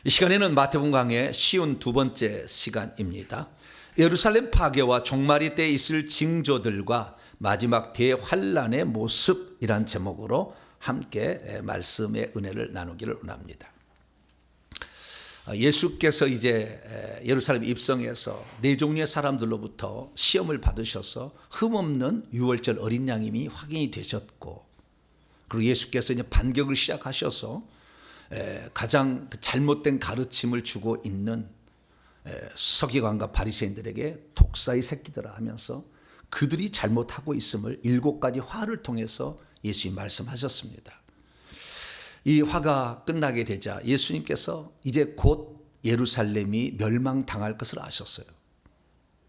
이 시간에는 마태복음 강의 쉬운 두 번째 시간입니다. 예루살렘 파괴와 종말이 때 있을 징조들과 마지막 대환란의 모습이란 제목으로 함께 말씀의 은혜를 나누기를 원합니다. 예수께서 이제 예루살렘 입성해서 네 종류의 사람들로부터 시험을 받으셔서 흠없는 유월절 어린 양임이 확인이 되셨고, 그리고 예수께서 이제 반격을 시작하셔서 가장 잘못된 가르침을 주고 있는 서기관과 바리새인들에게 독사의 새끼들아 하면서 그들이 잘못하고 있음을 7가지 화를 통해서 예수님이 말씀하셨습니다. 이 화가 끝나게 되자 예수님께서 이제 곧 예루살렘이 멸망당할 것을 아셨어요.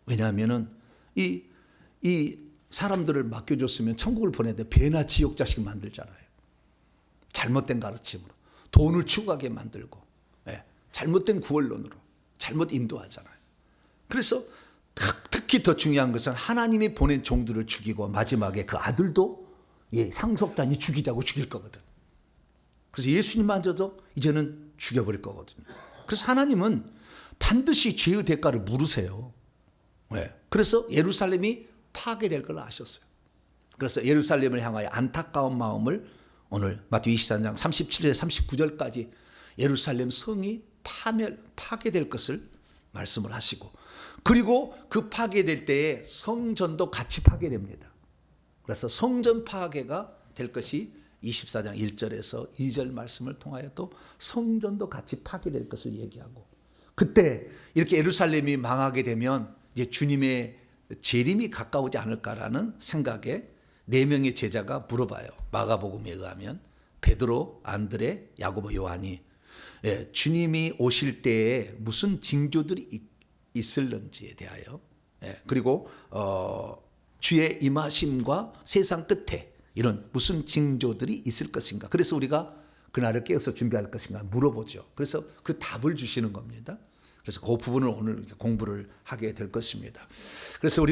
왜냐하면 이 사람들을 맡겨줬으면 천국을 보내는데 배나 지옥 자식 만들잖아요. 잘못된 가르침으로 돈을 추구하게 만들고 잘못된 구원론으로 잘못 인도하잖아요. 그래서 특히 더 중요한 것은 하나님이 보낸 종들을 죽이고 마지막에 그 아들도 상속자니 죽이자고 죽일 거거든. 그래서 예수님마저도 이제는 죽여버릴 거거든요. 그래서 하나님은 반드시 죄의 대가를 물으세요. 그래서 예루살렘이 파괴될 걸 아셨어요. 그래서 예루살렘을 향하여 안타까운 마음을 오늘 마태복음 24장 37절 39절까지 예루살렘 성이 파괴될 것을 말씀을 하시고, 그리고 그 파괴될 때에 성전도 같이 파괴됩니다. 그래서 성전 파괴가 될 것이 24장 1절에서 2절 말씀을 통하여 또 성전도 같이 파괴될 것을 얘기하고, 그때 이렇게 예루살렘이 망하게 되면 이제 주님의 재림이 가까우지 않을까라는 생각에 4명의 제자가 물어봐요. 마가복음에 의하면 베드로, 안드레, 야고보, 요한이 주님이 오실 때에 무슨 징조들이 있을는지에 대하여, 그리고 주의 임하심과 세상 끝에 이런 무슨 징조들이 있을 것인가, 그래서 우리가 그날을 깨어서 준비할 것인가 물어보죠. 그래서 그 답을 주시는 겁니다. 그래서 그 부분을 오늘 공부를 하게 될 것입니다. 그래서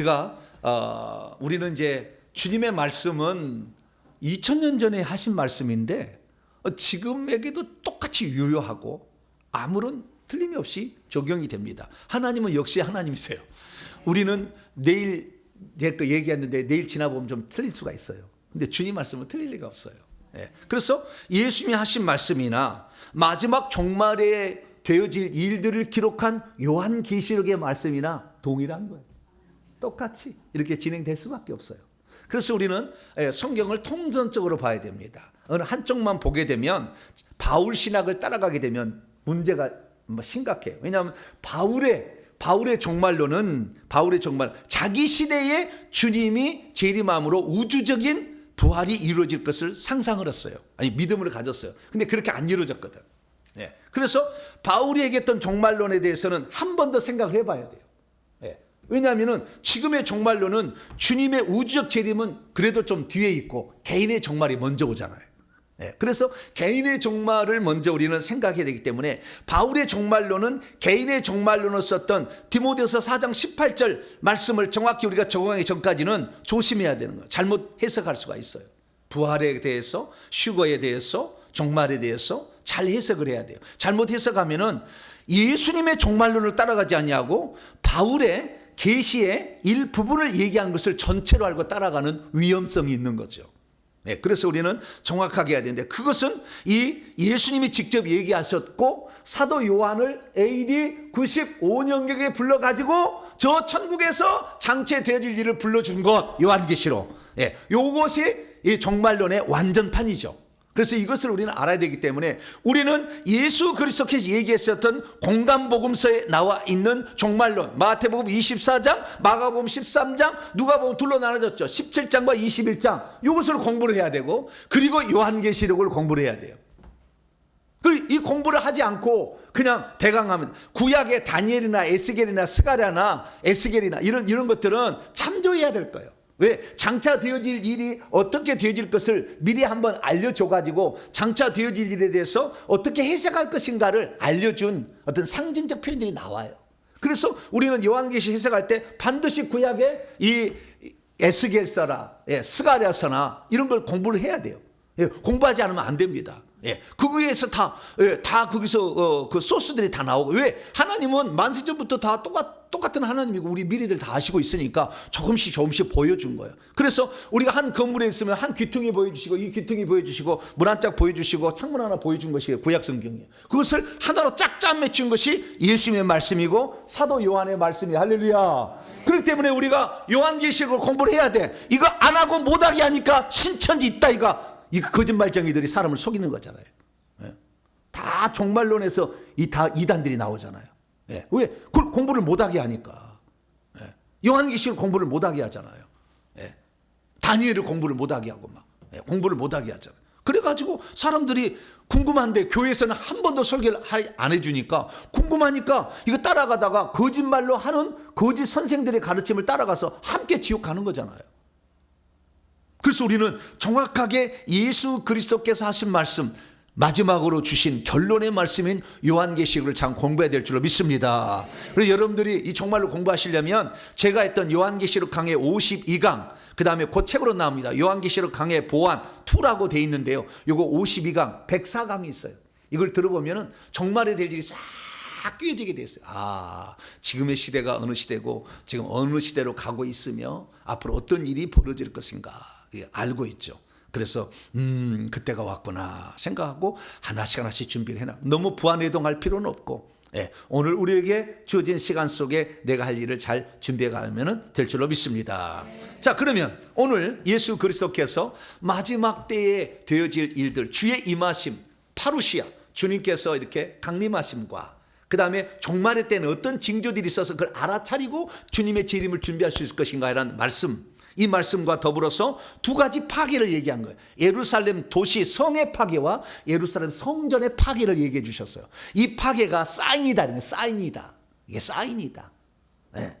우리는 이제 주님의 말씀은 2000년 전에 하신 말씀인데 지금에게도 똑같이 유효하고 아무런 틀림이 없이 적용이 됩니다. 하나님은 역시 하나님이세요. 우리는 내일 제가 얘기했는데 내일 지나보면 좀 틀릴 수가 있어요. 근데 주님 말씀은 틀릴 리가 없어요. 그래서 예수님이 하신 말씀이나 마지막 종말에 되어질 일들을 기록한 요한계시록의 말씀이나 동일한 거예요. 똑같이 이렇게 진행될 수밖에 없어요. 그래서 우리는 성경을 통전적으로 봐야 됩니다. 어느 한쪽만 보게 되면 바울 신학을 따라가게 되면 문제가 심각해요. 왜냐하면 바울의 종말론은 자기 시대에 주님이 재림함으로 우주적인 부활이 이루어질 것을 상상을 했어요. 아니, 믿음을 가졌어요. 근데 그렇게 안 이루어졌거든. 그래서 바울이 얘기했던 종말론에 대해서는 한 번 더 생각을 해봐야 돼요. 왜냐하면 지금의 종말론은 주님의 우주적 재림은 그래도 좀 뒤에 있고 개인의 종말이 먼저 오잖아요. 그래서 개인의 종말을 먼저 우리는 생각해야 되기 때문에 바울의 종말론은 개인의 종말론을 썼던 디모데후서 4장 18절 말씀을 정확히 우리가 적용하기 전까지는 조심해야 되는 거예요. 잘못 해석할 수가 있어요. 부활에 대해서, 휴거에 대해서, 종말에 대해서 잘 해석을 해야 돼요. 잘못 해석하면은 예수님의 종말론을 따라가지 않냐고 바울의 계시의 일부분을 얘기한 것을 전체로 알고 따라가는 위험성이 있는 거죠. 그래서 우리는 정확하게 해야 되는데, 그것은 이 예수님이 직접 얘기하셨고 사도 요한을 AD 95년경에 불러가지고 저 천국에서 장체되어질 일을 불러준 것, 요한계시록. 이것이 이 종말론의 완전판이죠. 그래서 이것을 우리는 알아야 되기 때문에 우리는 예수 그리스도께서 얘기했었던 공간복음서에 나와 있는 종말론, 마태복음 24장, 마가복음 13장, 누가복음 둘로 나눠졌죠. 17장과 21장, 이것을 공부를 해야 되고, 그리고 요한계시록을 공부를 해야 돼요. 그리고 이 공부를 하지 않고 그냥 대강 하면 구약의 다니엘이나 에스겔이나 스가랴나 에스겔이나 이런 것들은 참조해야 될 거예요. 왜? 장차 되어질 일이 어떻게 되어질 것을 미리 한번 알려줘가지고 장차 되어질 일에 대해서 어떻게 해석할 것인가를 알려준 어떤 상징적 표현들이 나와요. 그래서 우리는 요한계시 해석할 때 반드시 구약의 이 에스겔서나 스가랴서나 이런 걸 공부를 해야 돼요. 공부하지 않으면 안 됩니다. 예, 거기에서 다 거기서 그 소스들이 다 나오고. 왜? 하나님은 만세전부터 다 똑같은 하나님이고 우리 미래들 다 아시고 있으니까 조금씩 보여준 거예요. 그래서 우리가 한 건물에 있으면 한 귀퉁이 보여주시고, 이 귀퉁이 보여주시고, 문 한 짝 보여주시고, 창문 하나 보여준 것이 구약 성경이에요. 그것을 하나로 짝짝 맺힌 것이 예수님의 말씀이고 사도 요한의 말씀이. 할렐루야. 그렇기 때문에 우리가 요한계시록을 공부를 해야 돼. 이거 안 하고 못하게 하니까 신천지 있다 이거 거짓말쟁이들이 사람을 속이는 거잖아요. 예. 다 종말론에서 다 이단들이 나오잖아요. 예. 왜? 그걸 공부를 못하게 하니까. 예. 요한계시록 공부를 못하게 하잖아요. 예. 다니엘을 공부를 못하게 하고 공부를 못하게 하잖아요. 그래가지고 사람들이 궁금한데 교회에서는 한 번도 설교를 안 해주니까 궁금하니까 이거 따라가다가 거짓말로 하는 거짓 선생들의 가르침을 따라가서 함께 지옥 가는 거잖아요. 그래서 우리는 정확하게 예수 그리스도께서 하신 말씀, 마지막으로 주신 결론의 말씀인 요한계시록을 참 공부해야 될 줄로 믿습니다. 그래서 여러분들이 이 정말로 공부하시려면 제가 했던 요한계시록 강해 52강, 그 다음에 그 책으로 나옵니다. 요한계시록 강해 보완 2라고 돼 있는데요. 요거 52강, 104강이 있어요. 이걸 들어보면은 정말에 될 일이 싹 꿰어지게 됐어요. 지금의 시대가 어느 시대고 지금 어느 시대로 가고 있으며 앞으로 어떤 일이 벌어질 것인가 알고 있죠. 그래서 그때가 왔구나 생각하고 하나씩 준비를 해놔. 너무 부안해동할 필요는 없고, 오늘 우리에게 주어진 시간 속에 내가 할 일을 잘 준비해 가면 될 줄로 믿습니다. 자, 그러면 오늘 예수 그리스도께서 마지막 때에 되어질 일들, 주의 임하심, 파루시아, 주님께서 이렇게 강림하심과 그 다음에 종말의 때는 어떤 징조들이 있어서 그걸 알아차리고 주님의 재림을 준비할 수 있을 것인가 라는 말씀, 이 말씀과 더불어서 두 가지 파괴를 얘기한 거예요. 예루살렘 도시 성의 파괴와 예루살렘 성전의 파괴를 얘기해 주셨어요. 이 파괴가 사인이다. 사인이다. 이게 사인이다. 네.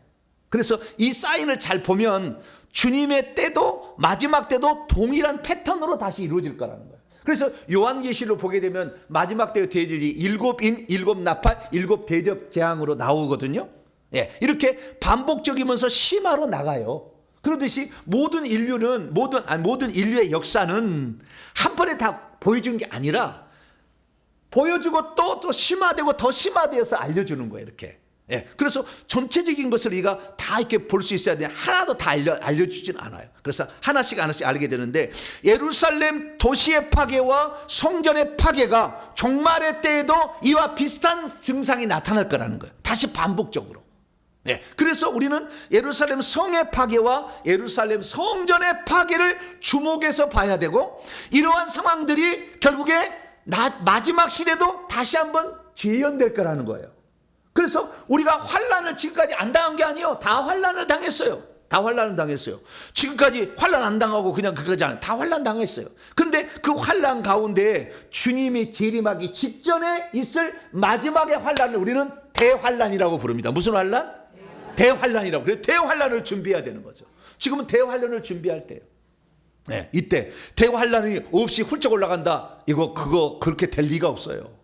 그래서 이 사인을 잘 보면 주님의 때도 마지막 때도 동일한 패턴으로 다시 이루어질 거라는 거예요. 그래서 요한계시를 보게 되면 마지막 때의 대질이 7인, 7나팔, 7대접 재앙으로 나오거든요. 이렇게 반복적이면서 심화로 나가요. 그러듯이 모든 인류의 역사는 한 번에 다 보여준 게 아니라 보여주고 또 심화되고 더 심화되어서 알려주는 거예요. 이렇게. 그래서 전체적인 것을 우리가 다 이렇게 볼 수 있어야 돼. 하나도 다 알려주진 않아요. 그래서 하나씩 알게 되는데 예루살렘 도시의 파괴와 성전의 파괴가 종말의 때에도 이와 비슷한 증상이 나타날 거라는 거예요. 다시 반복적으로. 그래서 우리는 예루살렘 성의 파괴와 예루살렘 성전의 파괴를 주목해서 봐야 되고, 이러한 상황들이 결국에 마지막 시대도 다시 한번 재현될 거라는 거예요. 그래서 우리가 환난을 지금까지 안 당한 게 아니에요. 다 환난을 당했어요. 지금까지 환난 안 당하고 그냥 그거지 않아요. 다 환난 당했어요. 그런데 그 환난 가운데 주님이 재림하기 직전에 있을 마지막의 환난을 우리는 대환난이라고 부릅니다. 무슨 환난? 대환난이라고. 그래서 대환난을 준비해야 되는 거죠. 지금은 대환난을 준비할 때예요. 이때 대환난이 없이 훌쩍 올라간다. 그거 그렇게 될 리가 없어요.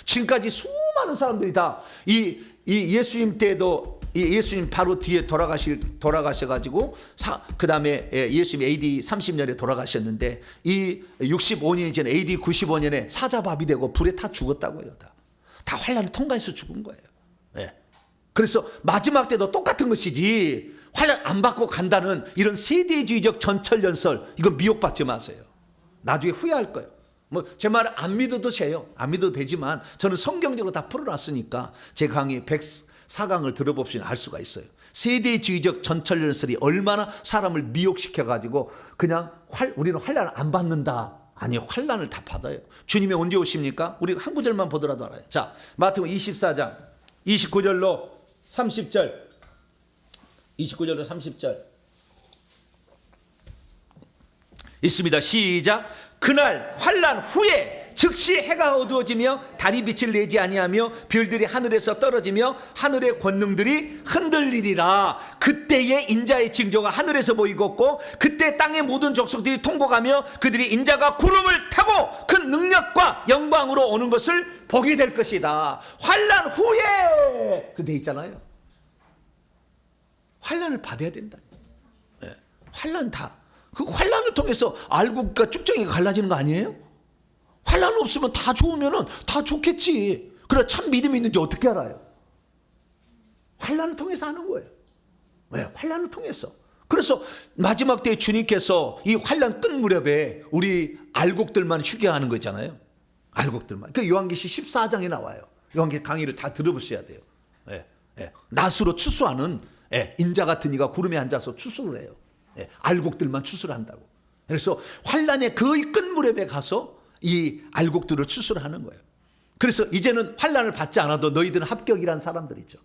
지금까지 수많은 사람들이 다 이 예수님 때도 예수님 바로 뒤에 돌아가셔가지고 그 다음에 예수님 AD 30년에 돌아가셨는데 이 65년 전 AD 95년에 사자밥이 되고 불에 타 죽었다고요. 다 환난을 통과해서 죽은 거예요. 그래서 마지막 때도 똑같은 것이지 환난 안 받고 간다는 이런 세대주의적 전철연설, 이거 미혹받지 마세요. 나중에 후회할 거예요. 제 말을 안 믿어도 돼요. 안 믿어도 되지만 저는 성경적으로 다 풀어놨으니까 제 강의 104강을 들어봅시면 알 수가 있어요. 세대주의적 전철연설이 얼마나 사람을 미혹시켜가지고 그냥 우리는 환난을 안 받는다. 아니요, 환난을 다 받아요. 주님이 언제 오십니까? 우리 한 구절만 보더라도 알아요. 자, 마태복음 24장 29절로 30절, 29절로 30절 있습니다. 시작. 그날 환난 후에 즉시 해가 어두워지며 달이 빛을 내지 아니하며 별들이 하늘에서 떨어지며 하늘의 권능들이 흔들리리라. 그때에 인자의 징조가 하늘에서 보이겠고 그때 땅의 모든 족속들이 통곡하며 그들이 인자가 구름을 타고 큰 능력과 영광으로 오는 것을 보게 될 것이다. 환난 후에 그 돼 있잖아요. 환난을 받아야 된다. 환난 다. 그 환난을 통해서 알고 쭉정이가 갈라지는 거 아니에요? 환란 없으면 다 좋으면은 다 좋겠지. 그래 참 믿음이 있는지 어떻게 알아요? 환란을 통해서 하는 거예요. 왜? 환란을 통해서. 그래서 마지막 때에 주님께서 이 환란 끝 무렵에 우리 알곡들만 휴게하는 거 있잖아요. 알곡들만. 그 요한계시 14장에 나와요. 요한계시 강의를 다 들어보셔야 돼요. 예, 예. 낫으로 추수하는 인자 같은 이가 구름에 앉아서 추수를 해요. 알곡들만 추수를 한다고. 그래서 환란의 거의 끝 무렵에 가서 이 알곡들을 추수를 하는 거예요. 그래서 이제는 환란을 받지 않아도 너희들은 합격이란 사람들이죠.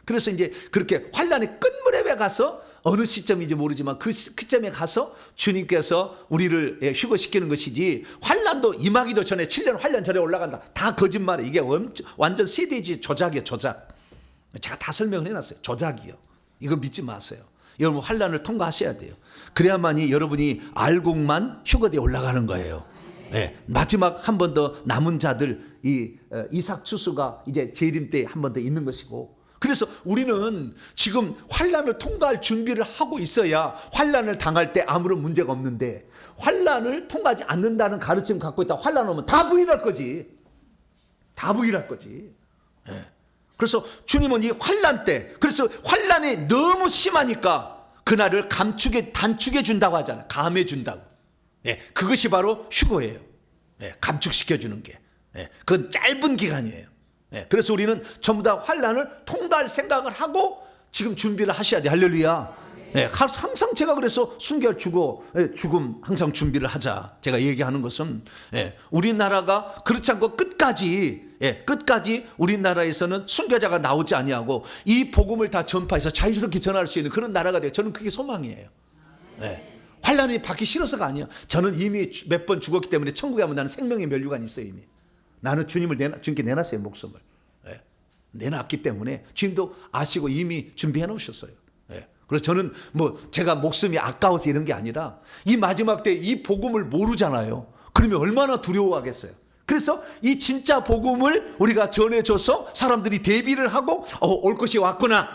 그래서 이제 그렇게 환란의 끝 무렵에 가서 어느 시점인지 모르지만 그 시점에 가서 주님께서 우리를 휴거시키는 것이지, 환란도 임하기도 전에 7년 환란 전에 올라간다. 다 거짓말이에요. 이게 완전 세대지 조작이에요. 조작. 제가 다 설명을 해놨어요. 조작이요. 이거 믿지 마세요. 여러분 환란을 통과하셔야 돼요. 그래야만이 여러분이 알곡만 휴거되어 올라가는 거예요. 마지막 한 번 더 남은 자들, 이 이삭 추수가 이제 재림 때 한 번 더 있는 것이고, 그래서 우리는 지금 환란을 통과할 준비를 하고 있어야 환란을 당할 때 아무런 문제가 없는데, 환란을 통과하지 않는다는 가르침 갖고 있다 환란 오면 다 부인할 거지. 다 부인할 거지. 그래서 주님은 이 환란 때, 그래서 환란이 너무 심하니까 그날을 단축해 준다고 하잖아요. 감해 준다고. 그것이 바로 휴거예요. 감축시켜 주는 게. 그건 짧은 기간이에요. 그래서 우리는 전부 다 환란을 통과할 생각을 하고 지금 준비를 하셔야 돼요. 할렐루야. 항상 제가 그래서 순결 죽음 항상 준비를 하자. 제가 얘기하는 것은 우리나라가 그렇지 않고 끝까지 우리나라에서는 순교자가 나오지 아니하고 이 복음을 다 전파해서 자유스럽게 전할 수 있는 그런 나라가 돼요. 저는 그게 소망이에요. 환란이 받기 싫어서가 아니야. 저는 이미 몇 번 죽었기 때문에 천국에 가면 나는 생명의 면류관이 있어요. 이미 나는 주님께 내놨어요. 목숨을 내놨기 때문에 주님도 아시고 이미 준비해 놓으셨어요. 그래서 저는 제가 목숨이 아까워서 이런 게 아니라 이 마지막 때 이 복음을 모르잖아요. 그러면 얼마나 두려워하겠어요. 그래서 이 진짜 복음을 우리가 전해줘서 사람들이 대비를 하고 올 것이 왔구나.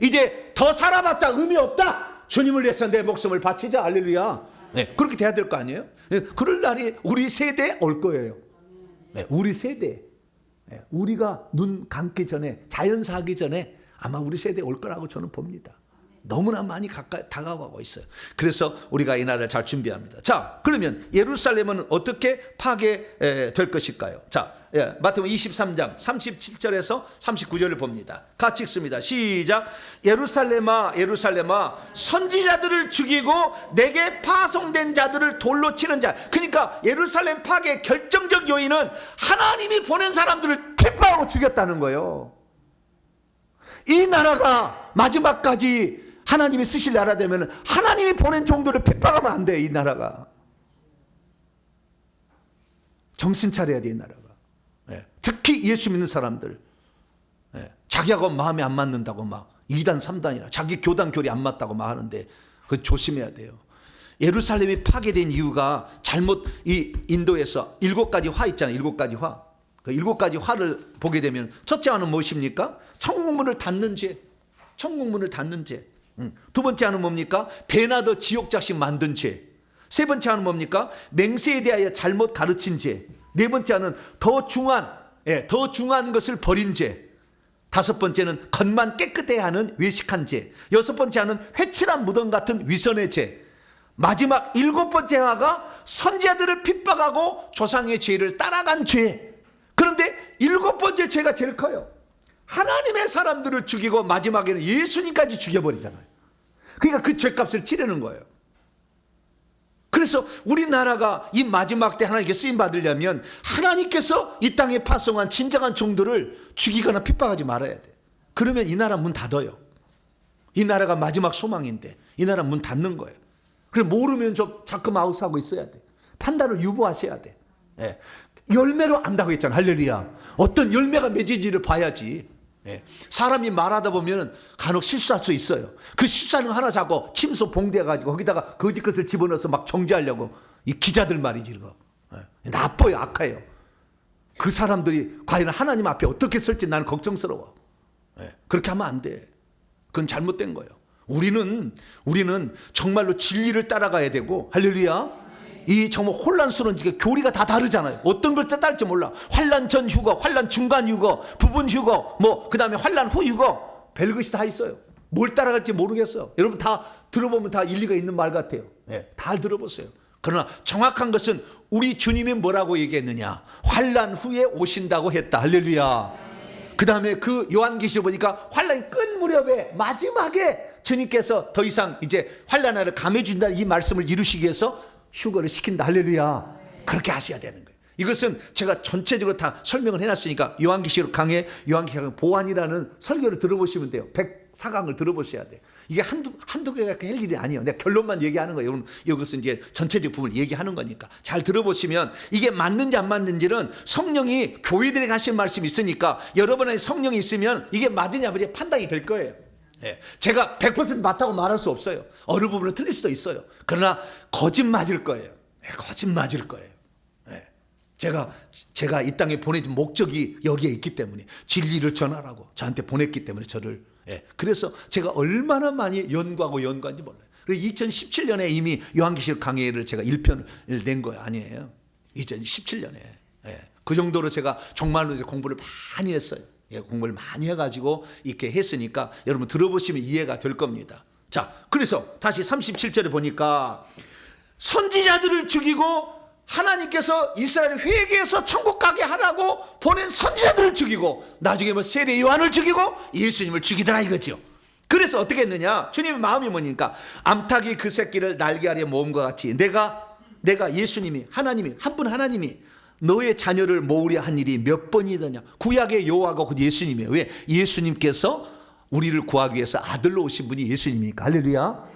이제 더 살아봤자 의미 없다. 주님을 위해서 내 목숨을 바치자. 할렐루야. 그렇게 돼야 될 거 아니에요? 그럴 날이 우리 세대에 올 거예요. 우리 세대, 우리가 눈 감기 전에, 자연사 하기 전에 아마 우리 세대에 올 거라고 저는 봅니다. 너무나 많이 가까이 다가오고 있어요. 그래서 우리가 이 나라를 잘 준비합니다. 자, 그러면 예루살렘은 어떻게 파괴될 것일까요? 자, 마태복음 23장 37절에서 39절을 봅니다. 같이 읽습니다. 시작. 예루살렘아 예루살렘아 선지자들을 죽이고 내게 파송된 자들을 돌로 치는 자. 그러니까 예루살렘 파괴의 결정적 요인은 하나님이 보낸 사람들을 핍박하고 죽였다는 거예요. 이 나라가 마지막까지 하나님이 쓰실 나라 되면 하나님이 보낸 종들을 핍박하면 안 돼. 이 나라가 정신 차려야 돼. 이 나라가. 특히 예수 믿는 사람들, 자기하고 마음에 안 맞는다고 막 2단 3단이라 자기 교단 교리 안 맞다고 막 하는데 그 조심해야 돼요. 예루살렘이 파괴된 이유가 잘못, 이 인도에서 7가지 화 있잖아요. 7가지 화. 그 7가지 화를 보게 되면 첫째 화는 무엇입니까? 천국문을 닫는 죄. 천국문을 닫는 죄. 두 번째 하는 뭡니까? 배나 더 지옥작식 만든 죄. 세 번째 하는 뭡니까? 맹세에 대하여 잘못 가르친 죄. 네 번째 하는 더 중한 것을 버린 죄. 다섯 번째는 겉만 깨끗해야 하는 외식한 죄. 여섯 번째 하는 회칠한 무덤 같은 위선의 죄. 마지막 7번째 화가 선지자들을 핍박하고 조상의 죄를 따라간 죄. 그런데 7번째 죄가 제일 커요. 하나님의 사람들을 죽이고 마지막에는 예수님까지 죽여버리잖아요. 그러니까 그 죄값을 치르는 거예요. 그래서 우리나라가 이 마지막 때 하나님께 쓰임 받으려면 하나님께서 이 땅에 파송한 진정한 종들을 죽이거나 핍박하지 말아야 돼. 그러면 이 나라 문 닫아요. 이 나라가 마지막 소망인데 이 나라 문 닫는 거예요. 그래 모르면 좀 자꾸 마우스하고 있어야 돼. 판단을 유보하셔야 돼. 열매로 안다고 했잖아. 할렐루야. 어떤 열매가 맺은지를 봐야지. 사람이 말하다 보면 간혹 실수할 수 있어요. 그 실수하는 거 하나 잡고 침소 봉대해가지고 거기다가 거짓 것을 집어넣어서 막 정죄하려고 이 기자들 말이지. 이거 나빠요. 악해요. 그 사람들이 과연 하나님 앞에 어떻게 설지 나는 걱정스러워. 그렇게 하면 안 돼. 그건 잘못된 거예요. 우리는 정말로 진리를 따라가야 되고, 할렐루야. 이 정말 혼란스러운 교리가 다 다르잖아요. 어떤 걸 뜻할지 몰라. 환난 전 휴거, 환난 중간 휴거, 부분 휴거, 그다음에 환난 후 휴거, 별것이 다 있어요. 뭘 따라갈지 모르겠어요. 여러분 다 들어보면 다 일리가 있는 말 같아요. 다 들어보세요. 그러나 정확한 것은 우리 주님이 뭐라고 얘기했느냐? 환난 후에 오신다고 했다. 할렐루야. 그 다음에 그 요한계시록 보니까 환난이 끝 무렵에 마지막에 주님께서 더 이상 이제 환난을 감해준다는 이 말씀을 이루시기 위해서 휴거를 시킨다. 할렐루야. 그렇게 하셔야 되는 거예요. 이것은 제가 전체적으로 다 설명을 해놨으니까 요한계시록 강의 요한계시록 보완이라는 설교를 들어보시면 돼요. 104강을 들어보셔야 돼요. 이게 한두 개가 할 일이 아니에요. 내가 결론만 얘기하는 거예요. 여러분, 이것은 이제 전체적 부분을 얘기하는 거니까 잘 들어보시면 이게 맞는지 안 맞는지는 성령이 교회들에게 하신 말씀이 있으니까 여러분의 성령이 있으면 이게 맞으냐 아버지 판단이 될 거예요. 제가 100% 맞다고 말할 수 없어요. 어느 부분은 틀릴 수도 있어요. 그러나 거짓 맞을 거예요. 거짓 맞을 거예요. 제가 이 땅에 보내진 목적이 여기에 있기 때문에 진리를 전하라고 저한테 보냈기 때문에 저를 그래서 제가 얼마나 많이 연구하는지 몰라요. 그래서 2017년에 이미 요한계시록 강의를 제가 1편을 낸 거예요. 아니에요. 2017년에 그 정도로 제가 정말로 이제 공부를 많이 했어요. 공부를 많이 해가지고 이렇게 했으니까 여러분 들어보시면 이해가 될 겁니다. 자, 그래서 다시 37절에 보니까 선지자들을 죽이고 하나님께서 이스라엘 회개해서 천국 가게 하라고 보낸 선지자들을 죽이고 나중에 세례 요한을 죽이고 예수님을 죽이더라 이거죠. 그래서 어떻게 했느냐? 주님의 마음이 뭐니까 암탉이 그 새끼를 날개 아래 모음과 같이 내가 예수님이 하나님이 한 분 하나님이 너의 자녀를 모으려 한 일이 몇 번이더냐. 구약의 여호와가 곧 예수님이에요. 왜? 예수님께서 우리를 구하기 위해서 아들로 오신 분이 예수님이니까. 할렐루야.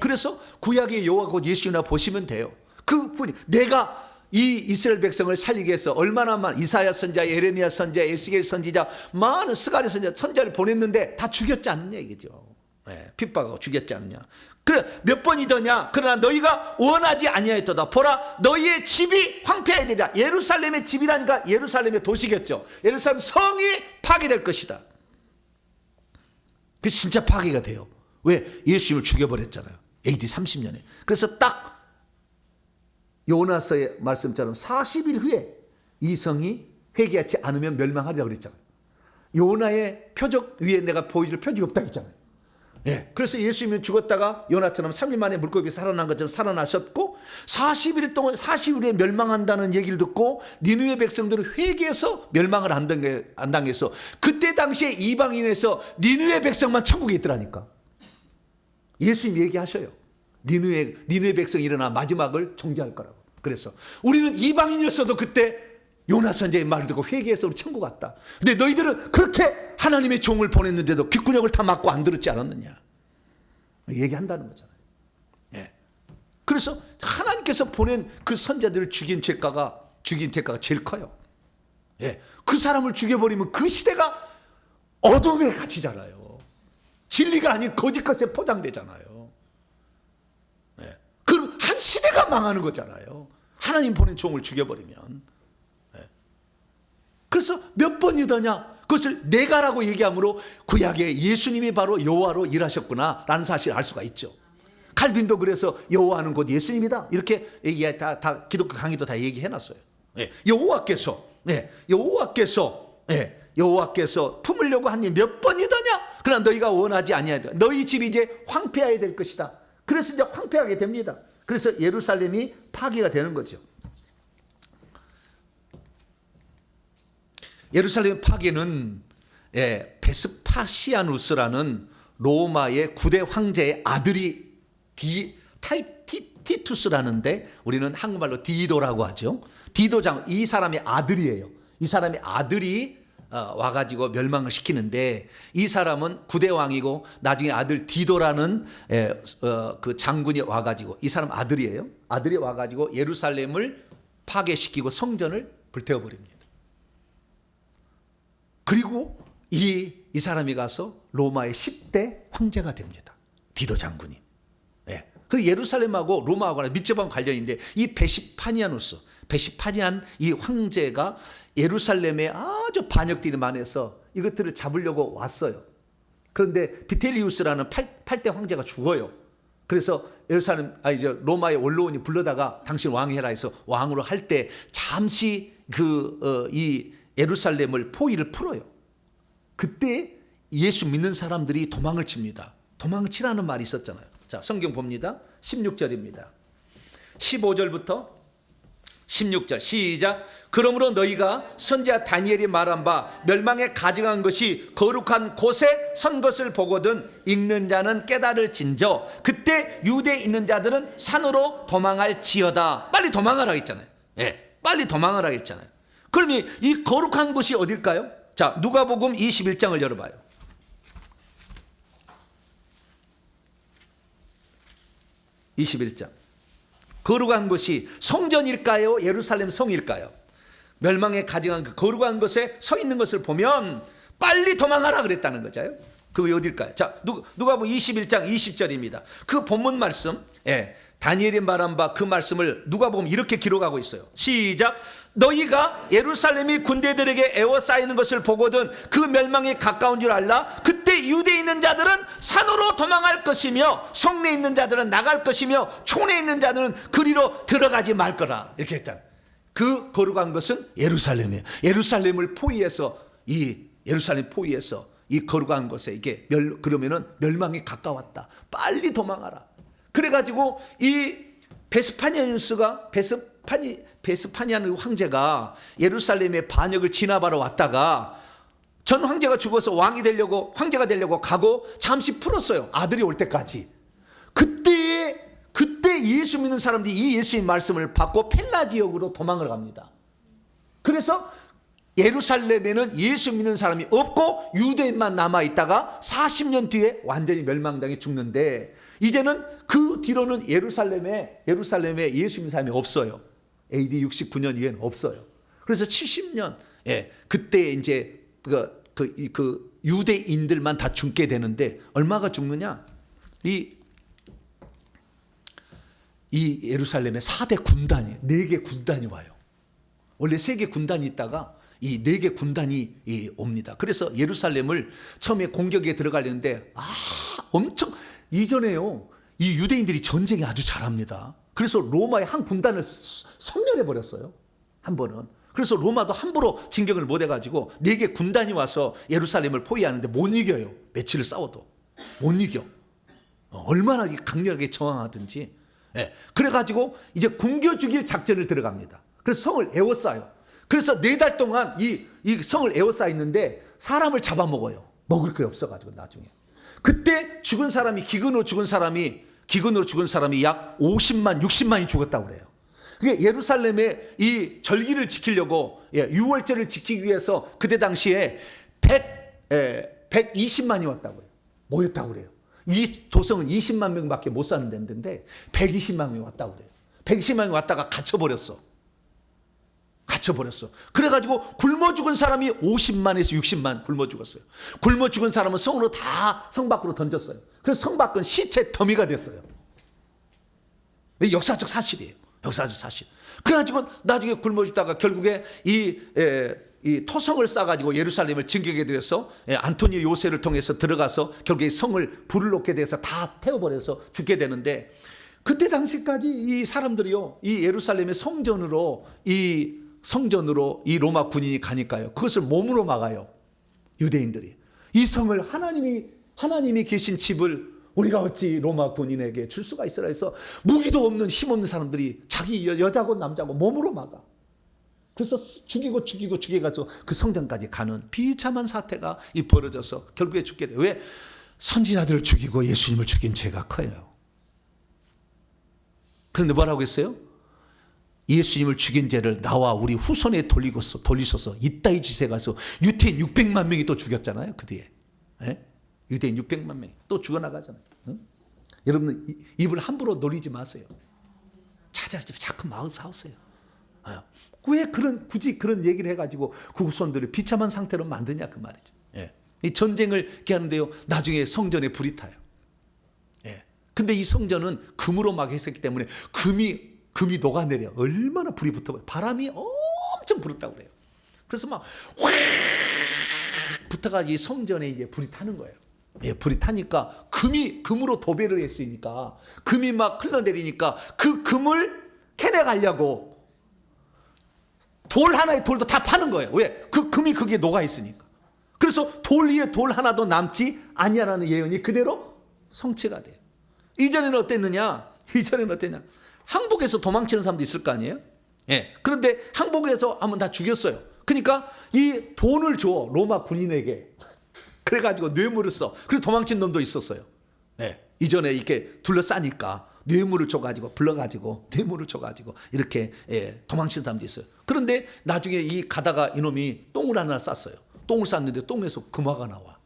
그래서 구약의 여호와가 곧 예수님이라 보시면 돼요. 그분이 내가 이 이스라엘 백성을 살리기 위해서 얼마나 많은 이사야 선지자, 예레미야 선지자, 에스겔 선지자, 많은 스가랴 선지자를 보냈는데 다 죽였지 않느냐 이거죠. 핍박하고 죽였지 않느냐. 그래 몇 번이더냐. 그러나 너희가 원하지 아니하였도다. 보라 너희의 집이 황폐하게 되리라. 예루살렘의 집이라니까 예루살렘의 도시겠죠. 예루살렘 성이 파괴될 것이다. 그 진짜 파괴가 돼요. 왜? 예수님을 죽여버렸잖아요. AD 30년에. 그래서 딱 요나서의 말씀처럼 40일 후에 이 성이 회개하지 않으면 멸망하리라고 그랬잖아요. 요나의 표적 위에 내가 보여줄 표적이 없다 했잖아요. 그래서 예수님은 죽었다가 요나처럼 3일 만에 물고기 살아난 것처럼 살아나셨고 40일 동안 40일에 멸망한다는 얘기를 듣고 니느웨 백성들은 회개해서 멸망을 안 당해서 그때 당시에 이방인에서 니느웨 백성만 천국에 있더라니까. 예수님 얘기하셔요. 니느웨 백성이 일어나 마지막을 정죄할 거라고. 그래서 우리는 이방인이었어도 그때 요나 선지자의 말을 듣고 회개해서 우리 천국 갔다. 근데 너희들은 그렇게 하나님의 종을 보냈는데도 귓구녕을 다 막고 안 들었지 않았느냐. 얘기한다는 거잖아요. 그래서 하나님께서 보낸 그 선지자들을 죽인 대가가 제일 커요. 그 사람을 죽여버리면 그 시대가 어둠에 갇히잖아요. 진리가 아닌 거짓 것에 포장되잖아요. 그럼 한 시대가 망하는 거잖아요. 하나님 보낸 종을 죽여버리면. 그래서 몇 번이더냐? 그것을 내가라고 얘기하므로 구약에 예수님이 바로 여호와로 일하셨구나 라는 사실을 알 수가 있죠. 칼빈도 그래서 여호와는 곧 예수님이다 이렇게 다 기독교 강의도 다 얘기해놨어요. 여호와께서 품으려고 한 일 몇 번이더냐? 그러나 너희가 원하지 아니하다. 너희 집이 이제 황폐하게 될 것이다. 그래서 이제 황폐하게 됩니다. 그래서 예루살렘이 파괴가 되는 거죠. 예루살렘 파괴는 베스파시아누스라는 로마의 9대 황제의 아들이 티투스라는데 우리는 한국말로 디도라고 하죠. 디도 장, 이 사람의 아들이에요. 이 사람의 아들이 와가지고 멸망을 시키는데 이 사람은 9대 왕이고 나중에 아들 디도라는 그 장군이 와가지고 이 사람 아들이에요. 아들이 와가지고 예루살렘을 파괴시키고 성전을 불태워버립니다. 그리고 이 사람이 가서 로마의 10대 황제가 됩니다. 디도 장군이. 그리고 예루살렘하고 로마하고 밀접한 관련인데 이 베시파니안 이 황제가 예루살렘에 아주 반역들이 많아서 이것들을 잡으려고 왔어요. 그런데 비텔리우스라는 8대 황제가 죽어요. 그래서 이제 로마의 원로원이 불러다가 당신 왕해라 해서 왕으로 할 때 잠시 이 예루살렘을 포위를 풀어요. 그때 예수 믿는 사람들이 도망을 칩니다. 도망을 치라는 말이 있었잖아요. 자, 성경 봅니다. 16절입니다. 15절부터 16절 시작. 그러므로 너희가 선지자 다니엘이 말한 바 멸망에 가증한 것이 거룩한 곳에 선 것을 보거든 읽는 자는 깨달을진저 그때 유대에 있는 자들은 산으로 도망할지어다. 빨리 도망하라 했잖아요. 예, 빨리 도망하라 했잖아요. 그러면 이 거룩한 곳이 어딜까요? 자, 누가복음 21장을 열어봐요. 21장. 거룩한 곳이 성전일까요? 예루살렘 성일까요? 멸망에 가증한 그 거룩한 곳에 서 있는 것을 보면 빨리 도망하라 그랬다는 거죠. 그게 어딜까요? 자, 누가복음 21장 20절입니다. 그 본문 말씀, 다니엘이 말한 바 그 말씀을 누가복음 이렇게 기록하고 있어요. 시작. 너희가 예루살렘이 군대들에게 에워싸이는 것을 보거든 그 멸망이 가까운 줄 알라. 그때 유대에 있는 자들은 산으로 도망할 것이며 성내에 있는 자들은 나갈 것이며 촌에 있는 자들은 그리로 들어가지 말 거라. 이렇게 했다. 그 거룩한 것은 예루살렘이에요. 예루살렘을 포위해서 이 거룩한 곳에 이게 그러면은 멸망이 가까웠다. 빨리 도망하라. 그래가지고 이 베스파니아는 황제가 예루살렘의 반역을 진압하러 왔다가 전 황제가 죽어서 황제가 되려고 가고 잠시 풀었어요. 아들이 올 때까지. 그때 예수 믿는 사람들이 이 예수의 말씀을 받고 펠라 지역으로 도망을 갑니다. 그래서 예루살렘에는 예수 믿는 사람이 없고 유대인만 남아있다가 40년 뒤에 완전히 멸망당해 죽는데 이제는 그 뒤로는 예루살렘에 예수 믿는 사람이 없어요. AD 69년 이후에는 없어요. 그래서 70년, 그때 이제 그 유대인들만 다 죽게 되는데 얼마가 죽느냐? 이 예루살렘에 4대 군단이 4개 군단이 와요. 원래 3개 군단이 있다가 이 4개 군단이 옵니다. 그래서 예루살렘을 처음에 공격에 들어가려는데 엄청 이전에요. 이 유대인들이 전쟁에 아주 잘합니다. 그래서 로마의 한 군단을 섬멸해 버렸어요. 한 번은. 그래서 로마도 함부로 진격을 못 해가지고 4개 군단이 와서 예루살렘을 포위하는데 못 이겨요. 며칠을 싸워도 못 이겨. 얼마나 강력하게 저항하든지. 그래가지고 이제 굶겨 죽일 작전을 들어갑니다. 그래서 성을 에워싸요. 그래서 4달 동안 이 성을 에워싸있는데 사람을 잡아먹어요. 먹을 게 없어가지고 나중에. 그때 기근으로 죽은 사람이 약 50만, 60만이 죽었다고 그래요. 그게 예루살렘의 이 절기를 지키려고, 유월절을 지키기 위해서 그때 당시에 120만이 왔다고요. 모였다고 그래요. 이 도성은 20만 명밖에 못 사는 데인데 120만 명이 왔다고 그래요. 120만 명이 왔다가 갇혀버렸어. 그래가지고 굶어 죽은 사람이 50만에서 60만 굶어 죽었어요. 굶어 죽은 사람은 성으로 다 성 밖으로 던졌어요. 그래서 성 밖은 시체 더미가 됐어요. 역사적 사실이에요. 역사적 사실. 그래가지고 나중에 굶어 죽다가 결국에 이 토성을 싸가지고 예루살렘을 진격해 들여서 안토니오 요새를 통해서 들어가서 결국에 성을 불을 놓게 돼서 다 태워버려서 죽게 되는데 그때 당시까지 이 사람들이요, 이 예루살렘의 성전으로 이 로마 군인이 가니까요. 그것을 몸으로 막아요. 유대인들이. 이 성을 하나님이 계신 집을 우리가 어찌 로마 군인에게 줄 수가 있으라 해서 무기도 없는 힘없는 사람들이 자기 여자고 남자고 몸으로 막아. 그래서 죽이고 그 성전까지 가는 비참한 사태가 벌어져서 결국에 죽게 돼요. 왜? 선지자들을 죽이고 예수님을 죽인 죄가 커요. 그런데 뭐라고 했어요? 예수님을 죽인 죄를 나와 우리 후손에 돌리셔서 이따위 짓에 가서 유대인 600만 명이 또 죽였잖아요. 그 뒤에. 유대인 600만 명이 또 죽어나가잖아요. 여러분 입을 함부로 놀리지 마세요. 찾아서 자꾸 마음 싸우세요. 왜 굳이 그런 얘기를 해가지고 그 후손들을 비참한 상태로 만드냐 그 말이죠. 이 전쟁을 이렇게 하는데요. 나중에 성전에 불이 타요. 근데 이 성전은 금으로 막 했었기 때문에 금이 녹아내려. 얼마나 불이 붙어버려. 바람이 엄청 불었다고 그래요. 그래서 막 확 붙어가지고 이 성전에 이제 불이 타는 거예요. 예, 불이 타니까 금으로 도배를 했으니까 금이 막 흘러내리니까 그 금을 캐내가려고 돌 하나의 돌도 다 파는 거예요. 왜? 그 금이 거기에 녹아 있으니까. 그래서 돌 위에 돌 하나도 남지 아니하라는 예언이 그대로 성취가 돼요. 이전에는 어땠느냐? 항복해서 도망치는 사람도 있을 거 아니에요? 예. 그런데 항복해서 한번 다 죽였어요. 그러니까 이 돈을 줘, 로마 군인에게. 그래가지고 뇌물을 써. 그래서 도망친 놈도 있었어요. 예. 이전에 이렇게 둘러싸니까 뇌물을 줘가지고 불러가지고 뇌물을 줘가지고 이렇게 도망친 사람도 있어요. 그런데 나중에 이 가다가 이놈이 똥을 하나 쌌어요. 똥을 쌌는데 똥에서 금화가 나와.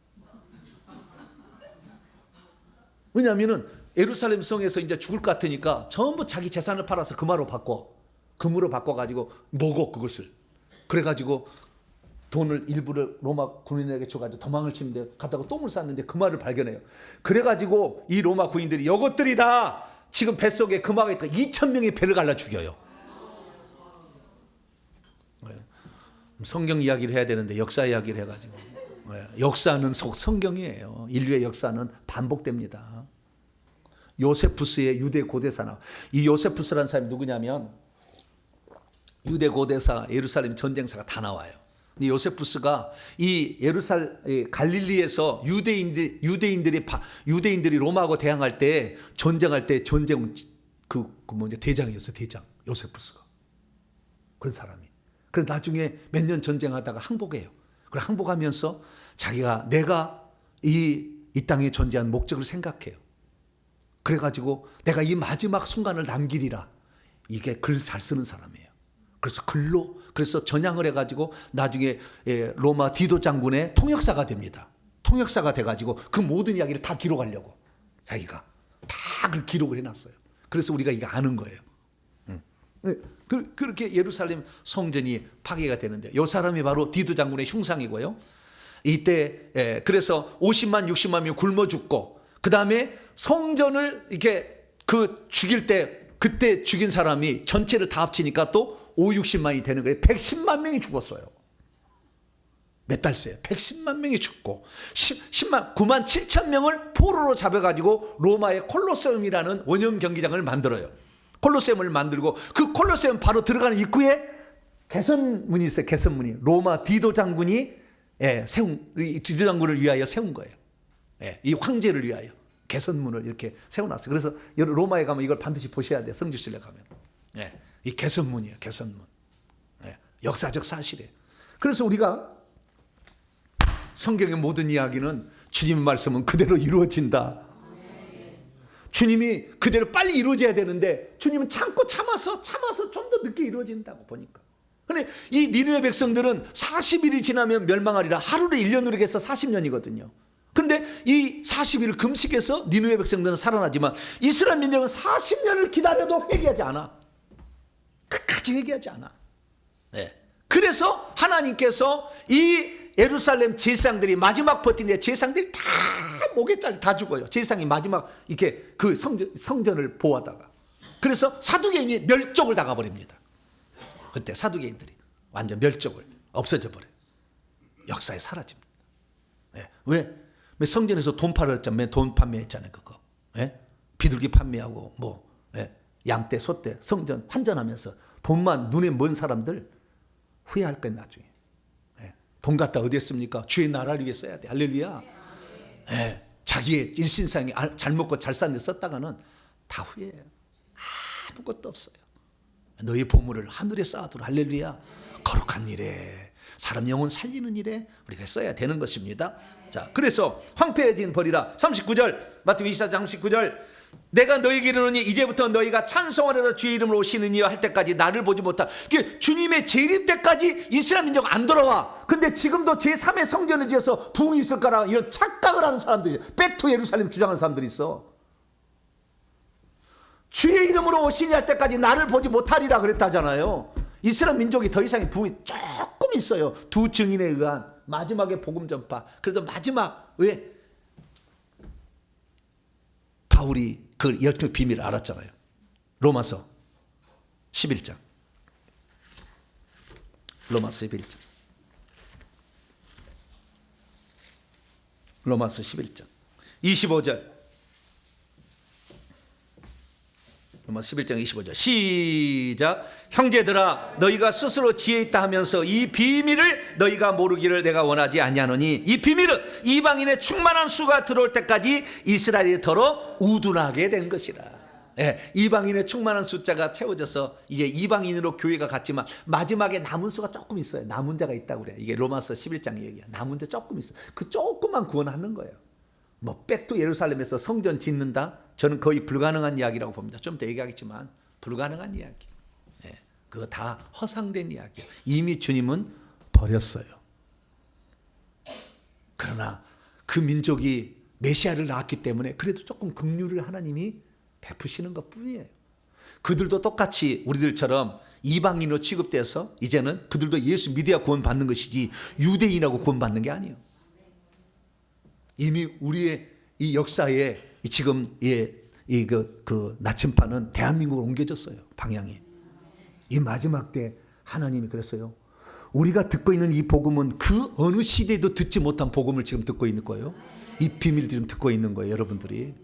왜냐하면은 예루살렘 성에서 이제 죽을 것 같으니까 전부 자기 재산을 팔아서 금으로 바꿔가지고 먹어 그것을. 그래가지고 돈을 일부를 로마 군인에게 줘가지고 도망을 치는데 가다가 똥을 쌌는데 금화를 발견해요. 그래가지고 이 로마 군인들이 이것들이 다 지금 뱃속에 금화가 있다. 2,000명의 배를 갈라 죽여요. 성경 이야기를 해야 되는데 역사 이야기를 해가지고 역사는 성경이에요. 인류의 역사는 반복됩니다. 요세푸스의 유대 고대사나 이 요세푸스라는 사람이 누구냐면 유대 고대사 예루살렘 전쟁사가 다 나와요. 근데 요세푸스가 이 갈릴리에서 유대인들이 로마하고 대항할 때 전쟁할 때 대장이었어요. 대장 요세푸스가 그런 사람이. 그래서 나중에 몇 년 전쟁하다가 항복해요. 그래 항복하면서 자기가 내가 이 땅에 존재한 목적을 생각해요. 그래가지고 내가 이 마지막 순간을 남기리라. 이게 글 잘 쓰는 사람이에요. 그래서 전향을 해가지고 나중에 로마 디도 장군의 통역사가 됩니다. 통역사가 돼가지고 그 모든 이야기를 다 기록하려고 자기가 다 그 기록을 해놨어요. 그래서 우리가 이거 아는 거예요. 그렇게 예루살렘 성전이 파괴가 되는데 이 사람이 바로 디도 장군의 흉상이고요. 이때 그래서 50만 60만 명 굶어 죽고 그 다음에 성전을 이렇게 죽일 때 그때 죽인 사람이 전체를 다 합치니까 또 5, 60만이 되는 거예요. 110만 명이 죽었어요. 몇 달 새에 110만 명이 죽고 9만 7천 명을 포로로 잡아가지고 로마의 콜로세움이라는 원형 경기장을 만들어요. 콜로세움을 만들고 그 콜로세움 바로 들어가는 입구에 개선문이 있어요. 개선문이 로마 디도 장군이 디도 장군을 위하여 세운 거예요. 이 황제를 위하여 개선문을 이렇게 세워놨어요. 그래서 로마에 가면 이걸 반드시 보셔야 돼요. 성지순례 가면. 이 개선문이에요. 개선문. 역사적 사실이에요. 그래서 우리가 성경의 모든 이야기는 주님의 말씀은 그대로 이루어진다. 주님이 그대로 빨리 이루어져야 되는데 주님은 참아서 좀 더 늦게 이루어진다고 보니까. 근데 이 니느웨 백성들은 40일이 지나면 멸망하리라. 하루를 1년으로 해서 40년이거든요. 그런데 이 40일을 금식해서 니느웨 백성들은 살아나지만 이스라엘 민족은 40년을 기다려도 회개하지 않아. 끝까지 회개하지 않아. 그래서 하나님께서 이 예루살렘 제사장들이 마지막 버티는데 제사장들이 다 목에 잘려 다 죽어요. 제사장이 마지막 이렇게 그 성전을 보호하다가. 그래서 사두개인이 멸종을 당해버립니다. 그때 사두개인들이 완전 멸종을 없어져 버려요. 역사에 사라집니다. 왜? 성전에서 돈 팔았잖아요. 돈 판매했잖아요. 그거. 비둘기 판매하고 양떼, 소떼, 성전 환전하면서 돈만 눈에 먼 사람들 후회할 거예요. 나중에. 돈 갖다 어디 했습니까? 주의 나라를 위해 써야 돼. 할렐루야. 자기의 일신상이 잘 먹고 잘 사는 데 썼다가는 다 후회해요. 아무것도 없어요. 너희 보물을 하늘에 쌓아두라. 할렐루야. 거룩한 일에 사람 영혼 살리는 일에 우리가 써야 되는 것입니다. 자, 그래서 황폐해진 버리라. 39절 마태복음 24장 39절 내가 너희에게 이르노니 이제부터 너희가 찬송하려다 주의 이름으로 오시는 이여 할 때까지 나를 보지 못할. 주님의 재림 때까지 이스라엘 민족 안 돌아와. 근데 지금도 제3의 성전을 지어서 부흥이 있을 거라 이런 착각을 하는 사람들이 백투 예루살렘 주장하는 사람들이 있어. 주의 이름으로 오시니 할 때까지 나를 보지 못하리라 그랬다잖아요. 이스라엘 민족이 더 이상의 부흥이 조금 있어요. 두 증인에 의한 마지막에 복음 전파. 그래도 마지막 왜? 바울이 그 열정 비밀을 알았잖아요. 로마서 11장. 로마서 11장. 로마서 11장. 25절. 로마 11장 25절 시작. 형제들아 너희가 스스로 지혜 있다 하면서 이 비밀을 너희가 모르기를 내가 원하지 아니하노니 이 비밀은 이방인의 충만한 수가 들어올 때까지 이스라엘이 더러 우둔하게 된 것이라. 예, 이방인의 충만한 숫자가 채워져서 이제 이방인으로 교회가 갔지만 마지막에 남은 수가 조금 있어요. 남은 자가 있다고 그래. 이게 로마서 11장 얘기야. 남은 자 조금 있어. 그 조금만 구원하는 거예요. 뭐 백두 예루살렘에서 성전 짓는다? 저는 거의 불가능한 이야기라고 봅니다. 좀 더 얘기하겠지만 불가능한 이야기. 예, 그거 다 허상된 이야기예요. 이미 주님은 버렸어요. 그러나 그 민족이 메시아를 낳았기 때문에 그래도 조금 긍휼을 하나님이 베푸시는 것뿐이에요. 그들도 똑같이 우리들처럼 이방인으로 취급돼서 이제는 그들도 예수 믿어야 구원받는 것이지 유대인하고 구원받는 게 아니에요. 이미 우리의 이 역사에 지금 그 나침반은 대한민국으로 옮겨졌어요. 방향이. 이 마지막 때 하나님이 그랬어요. 우리가 듣고 있는 이 복음은 그 어느 시대에도 듣지 못한 복음을 지금 듣고 있는 거예요. 이 비밀을 지금 듣고 있는 거예요. 여러분들이.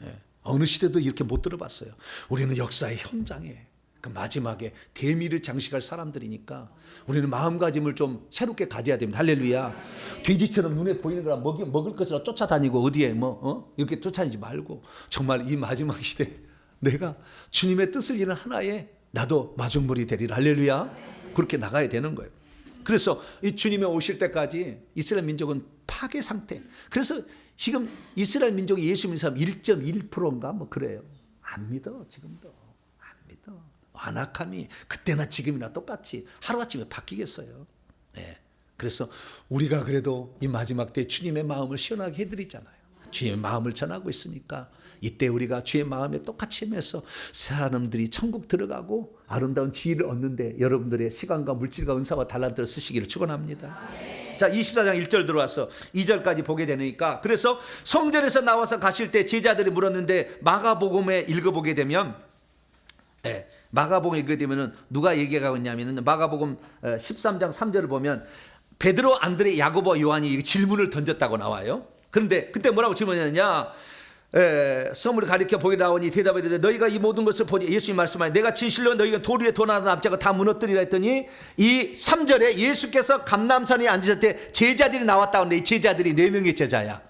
예. 어느 시대도 이렇게 못 들어봤어요. 우리는 역사의 현장에 그 마지막에 대미를 장식할 사람들이니까 우리는 마음가짐을 좀 새롭게 가져야 됩니다. 할렐루야. 돼지처럼 눈에 보이는 거라 먹을 것으로 쫓아다니고 어디에 이렇게 쫓아다니지 말고 정말 이 마지막 시대에 내가 주님의 뜻을 이루는 하나에 나도 마중물이 되리라. 할렐루야. 그렇게 나가야 되는 거예요. 그래서 이 주님이 오실 때까지 이스라엘 민족은 파괴 상태. 그래서 지금 이스라엘 민족이 예수 믿는 사람 1.1%인가 뭐 그래요. 안 믿어. 지금도 안 믿어. 완악함이 그때나 지금이나 똑같이 하루아침에 바뀌겠어요. 네. 그래서 우리가 그래도 이 마지막 때 주님의 마음을 시원하게 해드리잖아요. 주님의 마음을 전하고 있으니까 이때 우리가 주의 마음에 똑같이 하면서 사람들이 천국 들어가고 아름다운 지혜를 얻는데 여러분들의 시간과 물질과 은사와 달란트를 쓰시기를 축원합니다. 자, 24장 1절 들어와서 2절까지 보게 되니까 그래서 성전에서 나와서 가실 때 제자들이 물었는데 마가복음에 읽어보게 되면 마가복음 읽게 되면은 누가 얘기하고 있냐면은 마가복음 13장 3절을 보면 베드로, 안드레, 야고보, 요한이 질문을 던졌다고 나와요. 그런데 그때 뭐라고 질문했느냐? 성물을 가리켜 보게 나오니 대답하되 너희가 이 모든 것을 보니 예수님 말씀하니 내가 진실로 너희가 돌 위에 돌 하나 납작가 다 무너뜨리라 했더니 이 3절에 예수께서 감람산에 앉으실 때 제자들이 나왔다고 하는데 이 제자들이 4명의 제자야.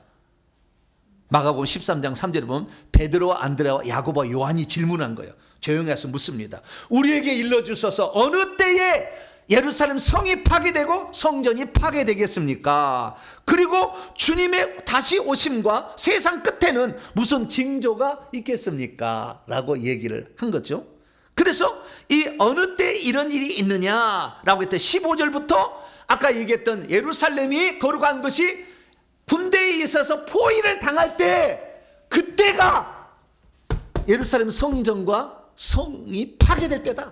마가복음 13장 3절에 보면 베드로, 안드레와 야고보, 요한이 질문한 거예요. 조용히 해서 묻습니다. 우리에게 일러주소서 어느 때에 예루살렘 성이 파괴되고 성전이 파괴되겠습니까? 그리고 주님의 다시 오심과 세상 끝에는 무슨 징조가 있겠습니까? 라고 얘기를 한 거죠. 그래서 이 어느 때 이런 일이 있느냐라고 했더니 15절부터 아까 얘기했던 예루살렘이 거룩한 것이 군대에 있어서 포위를 당할 때 그때가 예루살렘 성전과 성이 파괴될 때다.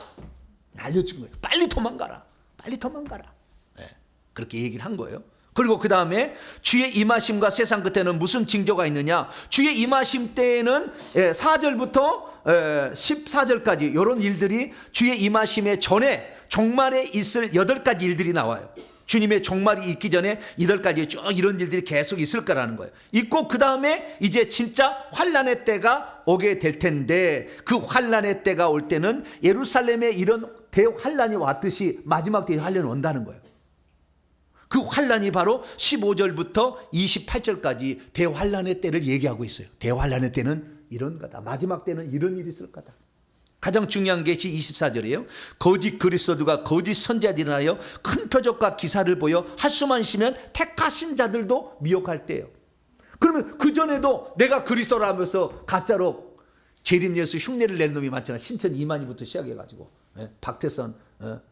알려준 거예요. 빨리 도망가라. 빨리 도망가라. 네, 그렇게 얘기를 한 거예요. 그리고 그 다음에 주의 임하심과 세상 끝에는 무슨 징조가 있느냐. 주의 임하심 때에는 4절부터 14절까지 이런 일들이 주의 임하심의 전에 종말에 있을 8가지 일들이 나와요. 주님의 종말이 있기 전에 8가지 쭉 이런 일들이 계속 있을 거라는 거예요. 있고 그 다음에 이제 진짜 환란의 때가 오게 될 텐데 그 환란의 때가 올 때는 예루살렘에 이런 대환란이 왔듯이 마지막 때에 환란이 온다는 거예요. 그 환란이 바로 15절부터 28절까지 대환란의 때를 얘기하고 있어요. 대환란의 때는 이런 거다. 마지막 때는 이런 일이 있을 거다. 가장 중요한 것이 24절이에요. 거짓 그리스도들과 거짓 선지자들이 일어나여 큰 표적과 기사를 보여 할 수만 있으면 택하신 자들도 미혹할 때예요. 그러면 그전에도 내가 그리스도라면서 가짜로 재림 예수 흉내를 낸 놈이 많잖아. 신천 이만희부터 시작해가지고 박태선,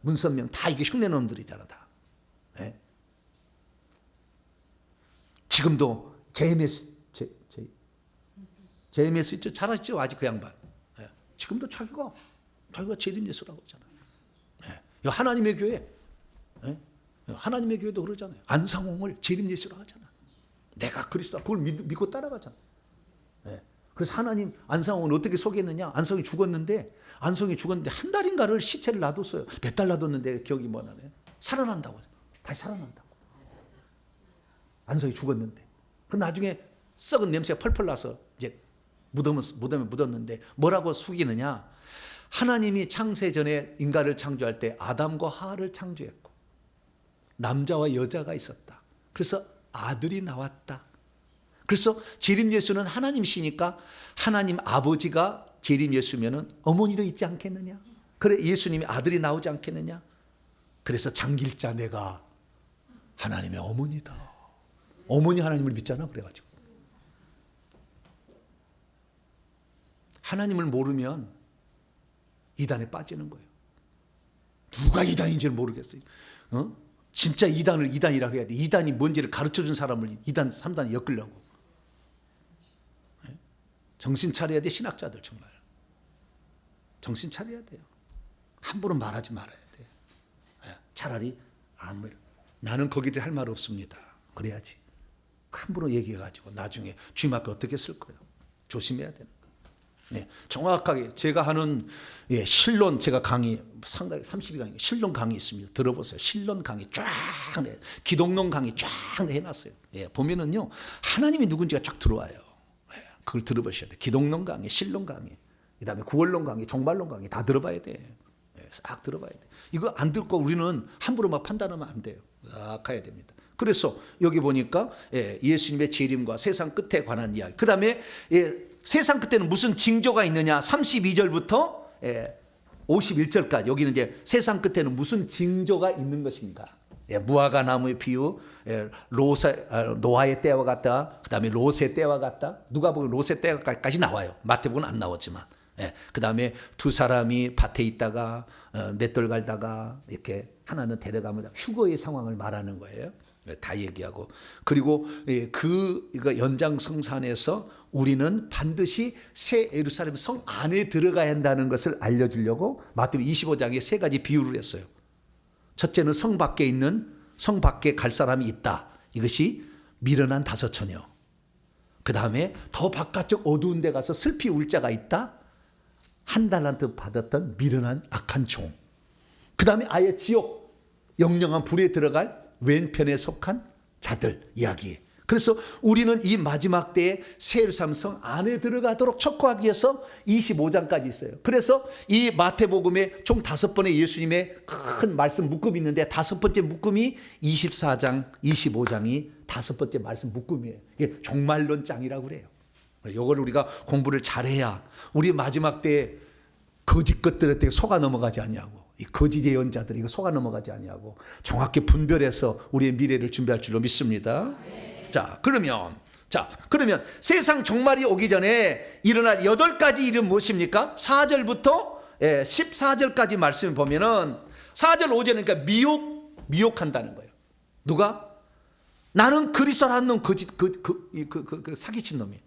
문선명 다 이게 흉내 놈들이잖아. 다. 지금도 JMS 있죠? 잘 아시죠? 아직 그 양반. 지금도 자기가 재림 예수라고 하잖아요. 하나님의 교회, 하나님의 교회도 그러잖아요. 안상홍을 재림 예수라고 하잖아. 내가 그리스도 그걸 믿고 따라가잖아. 그래서 하나님 안상홍을 어떻게 소개했느냐? 안성이 죽었는데 한 달인가를 시체를 놔뒀어요. 몇 달 놔뒀는데 기억이 뭐 나네. 살아난다고. 다시 살아난다고. 안성이 죽었는데. 그 나중에 썩은 냄새가 펄펄 나서 이제 무덤에 묻었는데 뭐라고 숙이느냐? 하나님이 창세 전에 인간을 창조할 때 아담과 하와를 창조했고 남자와 여자가 있었다. 그래서 아들이 나왔다. 그래서 재림 예수는 하나님이시니까 하나님 아버지가 재림 예수면은 어머니도 있지 않겠느냐? 그래 예수님이 아들이 나오지 않겠느냐? 그래서 장길자 내가 하나님의 어머니다. 어머니 하나님을 믿잖아. 그래가지고 하나님을 모르면 이단에 빠지는 거예요. 누가 이단인지를 모르겠어요. 진짜 이단을 이단이라고 해야 돼. 이단이 뭔지를 가르쳐준 사람을 이단 3단에 엮으려고. 정신 차려야 돼. 신학자들 정말 정신 차려야 돼요. 함부로 말하지 말아야 돼. 차라리 나는 거기에 대해 할 말 없습니다. 그래야지. 함부로 얘기해가지고 나중에 주님 앞에 어떻게 쓸 거예요. 조심해야 되는 거예요. 네, 정확하게 제가 하는 신론 제가 강의 상당히 32강의 신론 강의 있습니다. 들어보세요. 신론 강의 쫙 기독론 강의 쫙 해놨어요. 보면은요 하나님이 누군지가 쫙 들어와요. 그걸 들어보셔야 돼요. 기독론 강의, 신론 강의, 그다음에 구원론 강의, 종말론 강의 다 들어봐야 돼. 싹 들어봐야 돼. 이거 안 듣고 우리는 함부로 막 판단하면 안 돼요. 싹 가야 됩니다. 그래서 여기 보니까 예수님의 재림과 세상 끝에 관한 이야기. 그다음에 세상 끝에는 무슨 징조가 있느냐? 32절부터 51절까지 여기는 이제 세상 끝에는 무슨 징조가 있는 것인가? 무화과 나무의 비유, 노아의 때와 같다. 그다음에 롯의 때와 같다. 누가복음 롯의 때까지 나와요. 마태복음은 안 나오지만. 그다음에 두 사람이 밭에 있다가 맷돌 갈다가 이렇게 하나는 데려가면 휴거의 상황을 말하는 거예요. 다 얘기하고 그리고 그 연장성산에서 우리는 반드시 새 예루살렘 성 안에 들어가야 한다는 것을 알려주려고 마태복음 25장에 세 가지 비유를 했어요. 첫째는 성 밖에 갈 사람이 있다. 이것이 미련한 다섯 처녀. 그 다음에 더 바깥쪽 어두운 데 가서 슬피 울 자가 있다. 한 달란트 받았던 미련한 악한 종. 그 다음에 아예 지옥 영영한 불에 들어갈 왼편에 속한 자들 이야기. 그래서 우리는 이 마지막 때에 새 예루살렘 성 안에 들어가도록 촉구하기 위해서 25장까지 있어요. 그래서 이 마태복음에 총 5번의 예수님의 큰 말씀 묶음이 있는데 5번째 묶음이 24장, 25장이 5번째 말씀 묶음이에요. 이게 종말론장이라고 그래요. 이걸 우리가 공부를 잘해야 우리 마지막 때에 거짓 것들에 속아 넘어가지 않냐고. 이 거짓 예언자들이 이거 속아 넘어가지 않냐고. 정확히 분별해서 우리의 미래를 준비할 줄로 믿습니다. 자, 그러면 세상 종말이 오기 전에 일어날 8가지 일은 무엇입니까? 4절부터 14절까지 말씀을 보면은 4절 5절이니까 미혹한다는 거예요. 누가? 나는 그리스도라는 놈 사기친 놈이에요.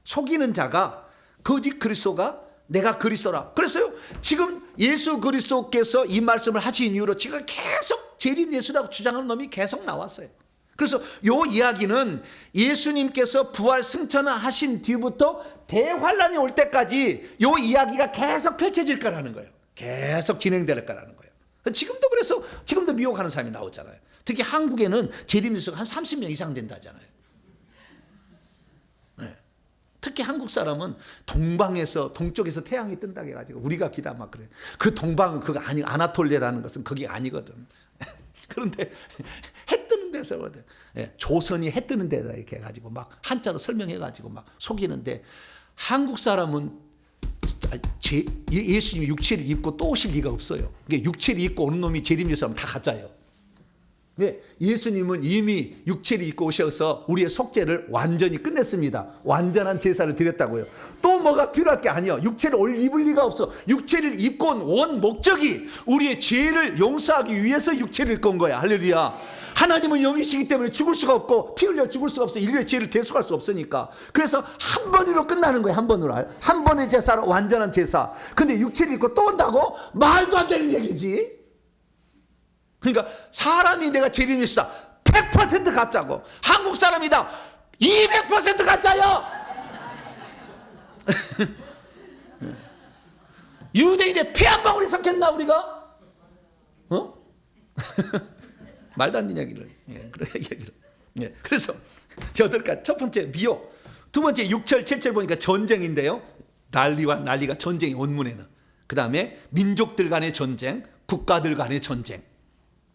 속이는 자가 거짓 그리스도가 내가 그리스도라. 그래서요 지금 예수 그리스도께서 이 말씀을 하신 이후로 지금 계속 재림 예수라고 주장하는 놈이 계속 나왔어요. 그래서 요 이야기는 예수님께서 부활 승천하신 뒤부터 대환란이 올 때까지 요 이야기가 계속 펼쳐질 거라는 거예요. 계속 진행될 거라는 거예요. 지금도 그래서 지금도 미혹하는 사람이 나오잖아요. 특히 한국에는 재림 예수가 한 30명 이상 된다잖아요. 특히 한국 사람은 동쪽에서 태양이 뜬다고 해가지고 우리가 기다 막 그래. 그 동방은 그거 아니, 아나톨리아라는 것은 그게 아니거든. 그런데 해 뜨는 데서거든. 조선이 해 뜨는 데다 이렇게 해가지고 막 한자로 설명해가지고 막 속이는데 한국 사람은 예수님이 육체를 입고 또 오실 리가 없어요. 육체를 입고 오는 놈이 재림 예수하면 다 가짜예요. 예수님은 이미 육체를 입고 오셔서 우리의 속죄를 완전히 끝냈습니다. 완전한 제사를 드렸다고요. 또 뭐가 필요할 게 아니에요. 육체를 입을 리가 없어. 육체를 입고 온 원 목적이 우리의 죄를 용서하기 위해서 육체를 입고 온 거야. 할렐루야. 하나님은 영이시기 때문에 죽을 수가 없고 피 흘려 죽을 수가 없어. 인류의 죄를 대속할 수 없으니까. 그래서 한 번으로 끝나는 거예요. 한 번으로. 한 번의 제사로 완전한 제사. 근데 육체를 입고 또 온다고? 말도 안 되는 얘기지. 그러니까 사람이 내가 재림 예수다 100% 가짜고 한국 사람이다 200% 가짜요. 유대인의 피 한 방울이 섞였나 우리가? 말도 안 되는 얘기를. 그런 얘기를. 그래서 여덟 가지. 첫 번째 미혹. 두 번째 6절 7절 보니까 전쟁인데요. 난리와 난리가 전쟁이 원문에는. 그 다음에 민족들 간의 전쟁, 국가들 간의 전쟁.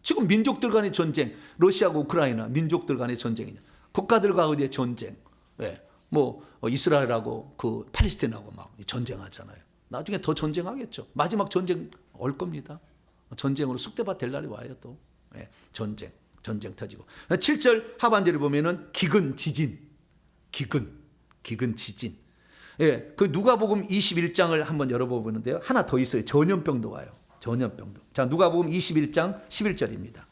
지금 민족들 간의 전쟁, 러시아하고 우크라이나 민족들 간의 전쟁이냐. 국가들 간의 전쟁. 네. 뭐 이스라엘하고 그 팔레스타인하고 막 전쟁하잖아요. 나중에 더 전쟁하겠죠. 마지막 전쟁 올 겁니다. 전쟁으로 쑥대밭 될 날이 와요 또. 네. 전쟁 터지고. 7절 하반절에 보면은 기근 지진. 기근 지진. 예, 그 누가복음 21장을 한번 열어보는데요. 하나 더 있어요. 전염병도 와요. 전염병도. 자, 누가복음 21장 11절입니다.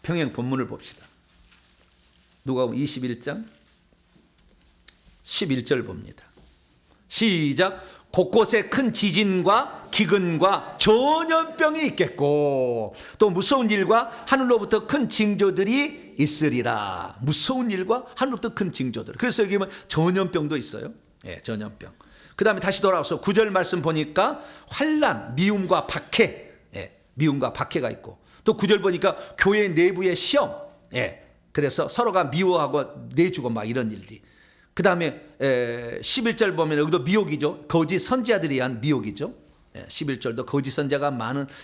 평행 본문을 봅시다. 누가복음 21장 11절 봅니다. 시작. 곳곳에 큰 지진과 기근과 전염병이 있겠고 또 무서운 일과 하늘로부터 큰 징조들이 있으리라. 무서운 일과 하늘로부터 큰 징조들. 그래서 여기 보면 전염병도 있어요. 예, 전염병. 그 다음에 다시 돌아와서 9절 말씀 보니까 환난, 미움과 박해. 예, 미움과 박해가 있고 또 9절 보니까 교회 내부의 시험. 예, 그래서 서로가 미워하고 내주고 막 이런 일들이. 그 다음에 11절 보면 여기도 미혹이죠. 거짓 선지자들에 의한 미혹이죠. 11절도 거짓 선지자가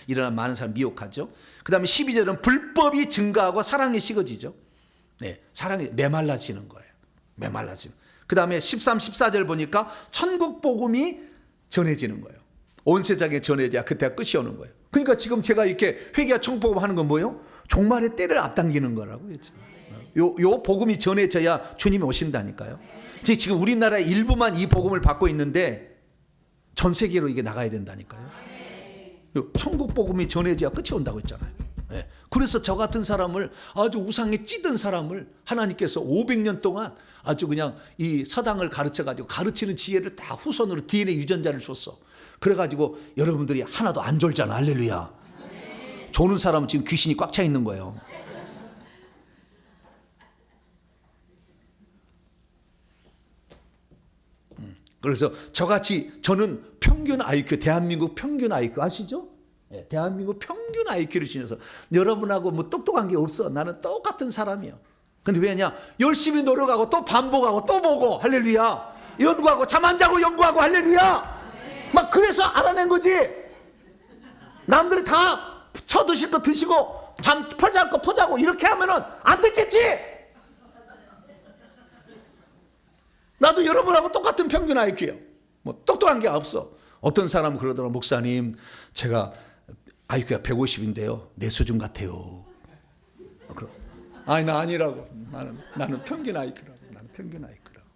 일어난 많은 사람 미혹하죠. 그 다음에 12절은 불법이 증가하고 사랑이 식어지죠. 네, 사랑이 메말라지는 거예요. 메말라지는. 그 다음에 13, 14절 보니까 천국 복음이 전해지는 거예요. 온 세상에 전해져야 그때가 끝이 오는 거예요. 그러니까 지금 제가 이렇게 회개와 천국 복음 하는 건 뭐예요? 종말의 때를 앞당기는 거라고 했죠. 요 복음이 전해져야 주님이 오신다니까요. 지금 우리나라의 일부만 이 복음을 받고 있는데 전 세계로 이게 나가야 된다니까요. 천국 복음이 전해져야 끝이 온다고 했잖아요. 그래서 저 같은 사람을 아주 우상에 찌든 사람을 하나님께서 500년 동안 아주 그냥 이 서당을 가르쳐가지고 가르치는 지혜를 다 후손으로 DNA 유전자를 줬어. 그래가지고 여러분들이 하나도 안 졸잖아. 할렐루야. 조는 사람은 지금 귀신이 꽉 차 있는 거예요. 그래서 저같이 저는 평균 IQ, 대한민국 평균 IQ 아시죠? 네, 대한민국 평균 IQ를 지녀서 여러분하고 뭐 똑똑한 게 없어. 나는 똑같은 사람이에요. 근데 왜냐? 열심히 노력하고 또 반복하고 또 보고 할렐루야. 연구하고 잠 안 자고 연구하고 할렐루야. 막 그래서 알아낸 거지. 남들이 다 쳐드실 거 드시고 잠 퍼잘 거 퍼자고 이렇게 하면은 안 됐겠지. 나도 여러분하고 똑같은 평균 IQ예요. 뭐 똑똑한 게 없어. 어떤 사람은 그러더라고. 목사님, 제가 IQ가 150인데요. 내 수준 같아요. 아니, 나 아니라고. 나는 평균 IQ라고. 나는 평균 IQ라고.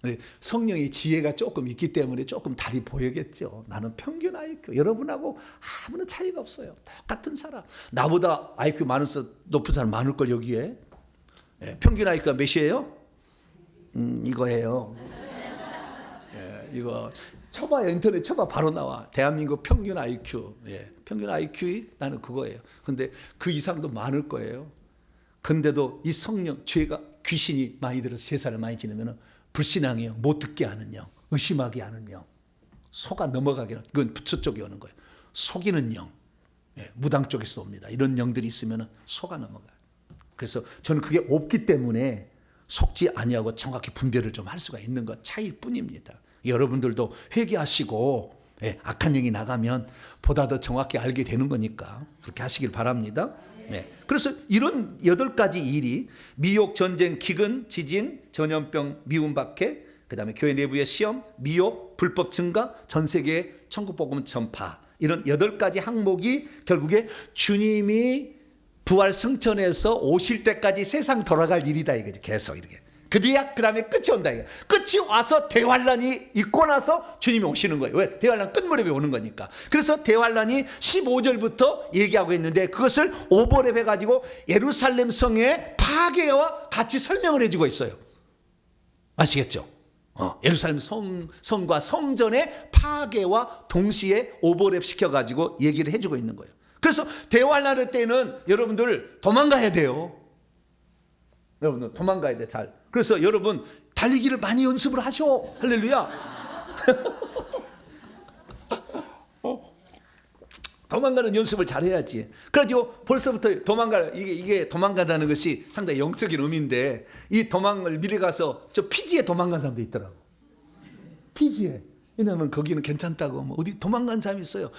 네. 성령의 지혜가 조금 있기 때문에 조금 달리 보이겠죠. 나는 평균 IQ. 여러분하고 아무런 차이가 없어요. 똑같은 사람. 나보다 IQ 높은 사람 많을 걸 여기에. 네. 평균 IQ가 몇이에요? 이거예요. 예, 이거 쳐봐. 인터넷 쳐봐. 바로 나와. 대한민국 평균 IQ. 예, 평균 IQ 나는 그거예요. 근데 그 이상도 많을 거예요. 근데도 이 성령, 죄가 귀신이 많이 들어서 제사를 많이 지내면 불신앙이요. 못 듣게 하는 영, 의심하게 하는 영, 속아 넘어가게 하는, 그건 부처 쪽에 오는 거예요. 속이는 영, 예, 무당 쪽에서 옵니다. 이런 영들이 있으면 속아 넘어가요. 그래서 저는 그게 없기 때문에 속지 아니하고 정확히 분별을 좀 할 수가 있는 것 차이일 뿐입니다. 여러분들도 회개하시고 악한 영이 나가면 보다 더 정확히 알게 되는 거니까 그렇게 하시길 바랍니다. 네. 그래서 이런 8가지 일이 미혹, 전쟁, 기근, 지진, 전염병, 미움, 박해, 그 다음에 교회 내부의 시험, 미혹, 불법 증가, 전 세계의 천국 복음 전파, 이런 8가지 항목이 결국에 주님이 부활 승천해서 오실 때까지 세상 돌아갈 일이다 이거죠. 계속 이렇게. 그다음에 끝이 온다 이거. 끝이 와서 대환란이 있고 나서 주님이 오시는 거예요. 왜? 대환란 끝 무렵에 오는 거니까. 그래서 대환란이 15절부터 얘기하고 있는데 그것을 오버랩 해가지고 예루살렘 성의 파괴와 같이 설명을 해주고 있어요. 아시겠죠? 예루살렘 성과 성전의 파괴와 동시에 오버랩 시켜가지고 얘기를 해주고 있는 거예요. 그래서 대환란 때는 여러분들 도망가야 돼요. 여러분들 도망가야 돼. 잘. 그래서 여러분 달리기를 많이 연습을 하셔. 할렐루야. 도망가는 연습을 잘해야지. 그래가지고 벌써부터 이게 도망간다는 것이 상당히 영적인 의미인데, 이 도망을 미리 가서 저 피지에 도망간 사람도 있더라고. 피지에. 왜냐하면 거기는 괜찮다고. 뭐 어디 도망간 사람이 있어요.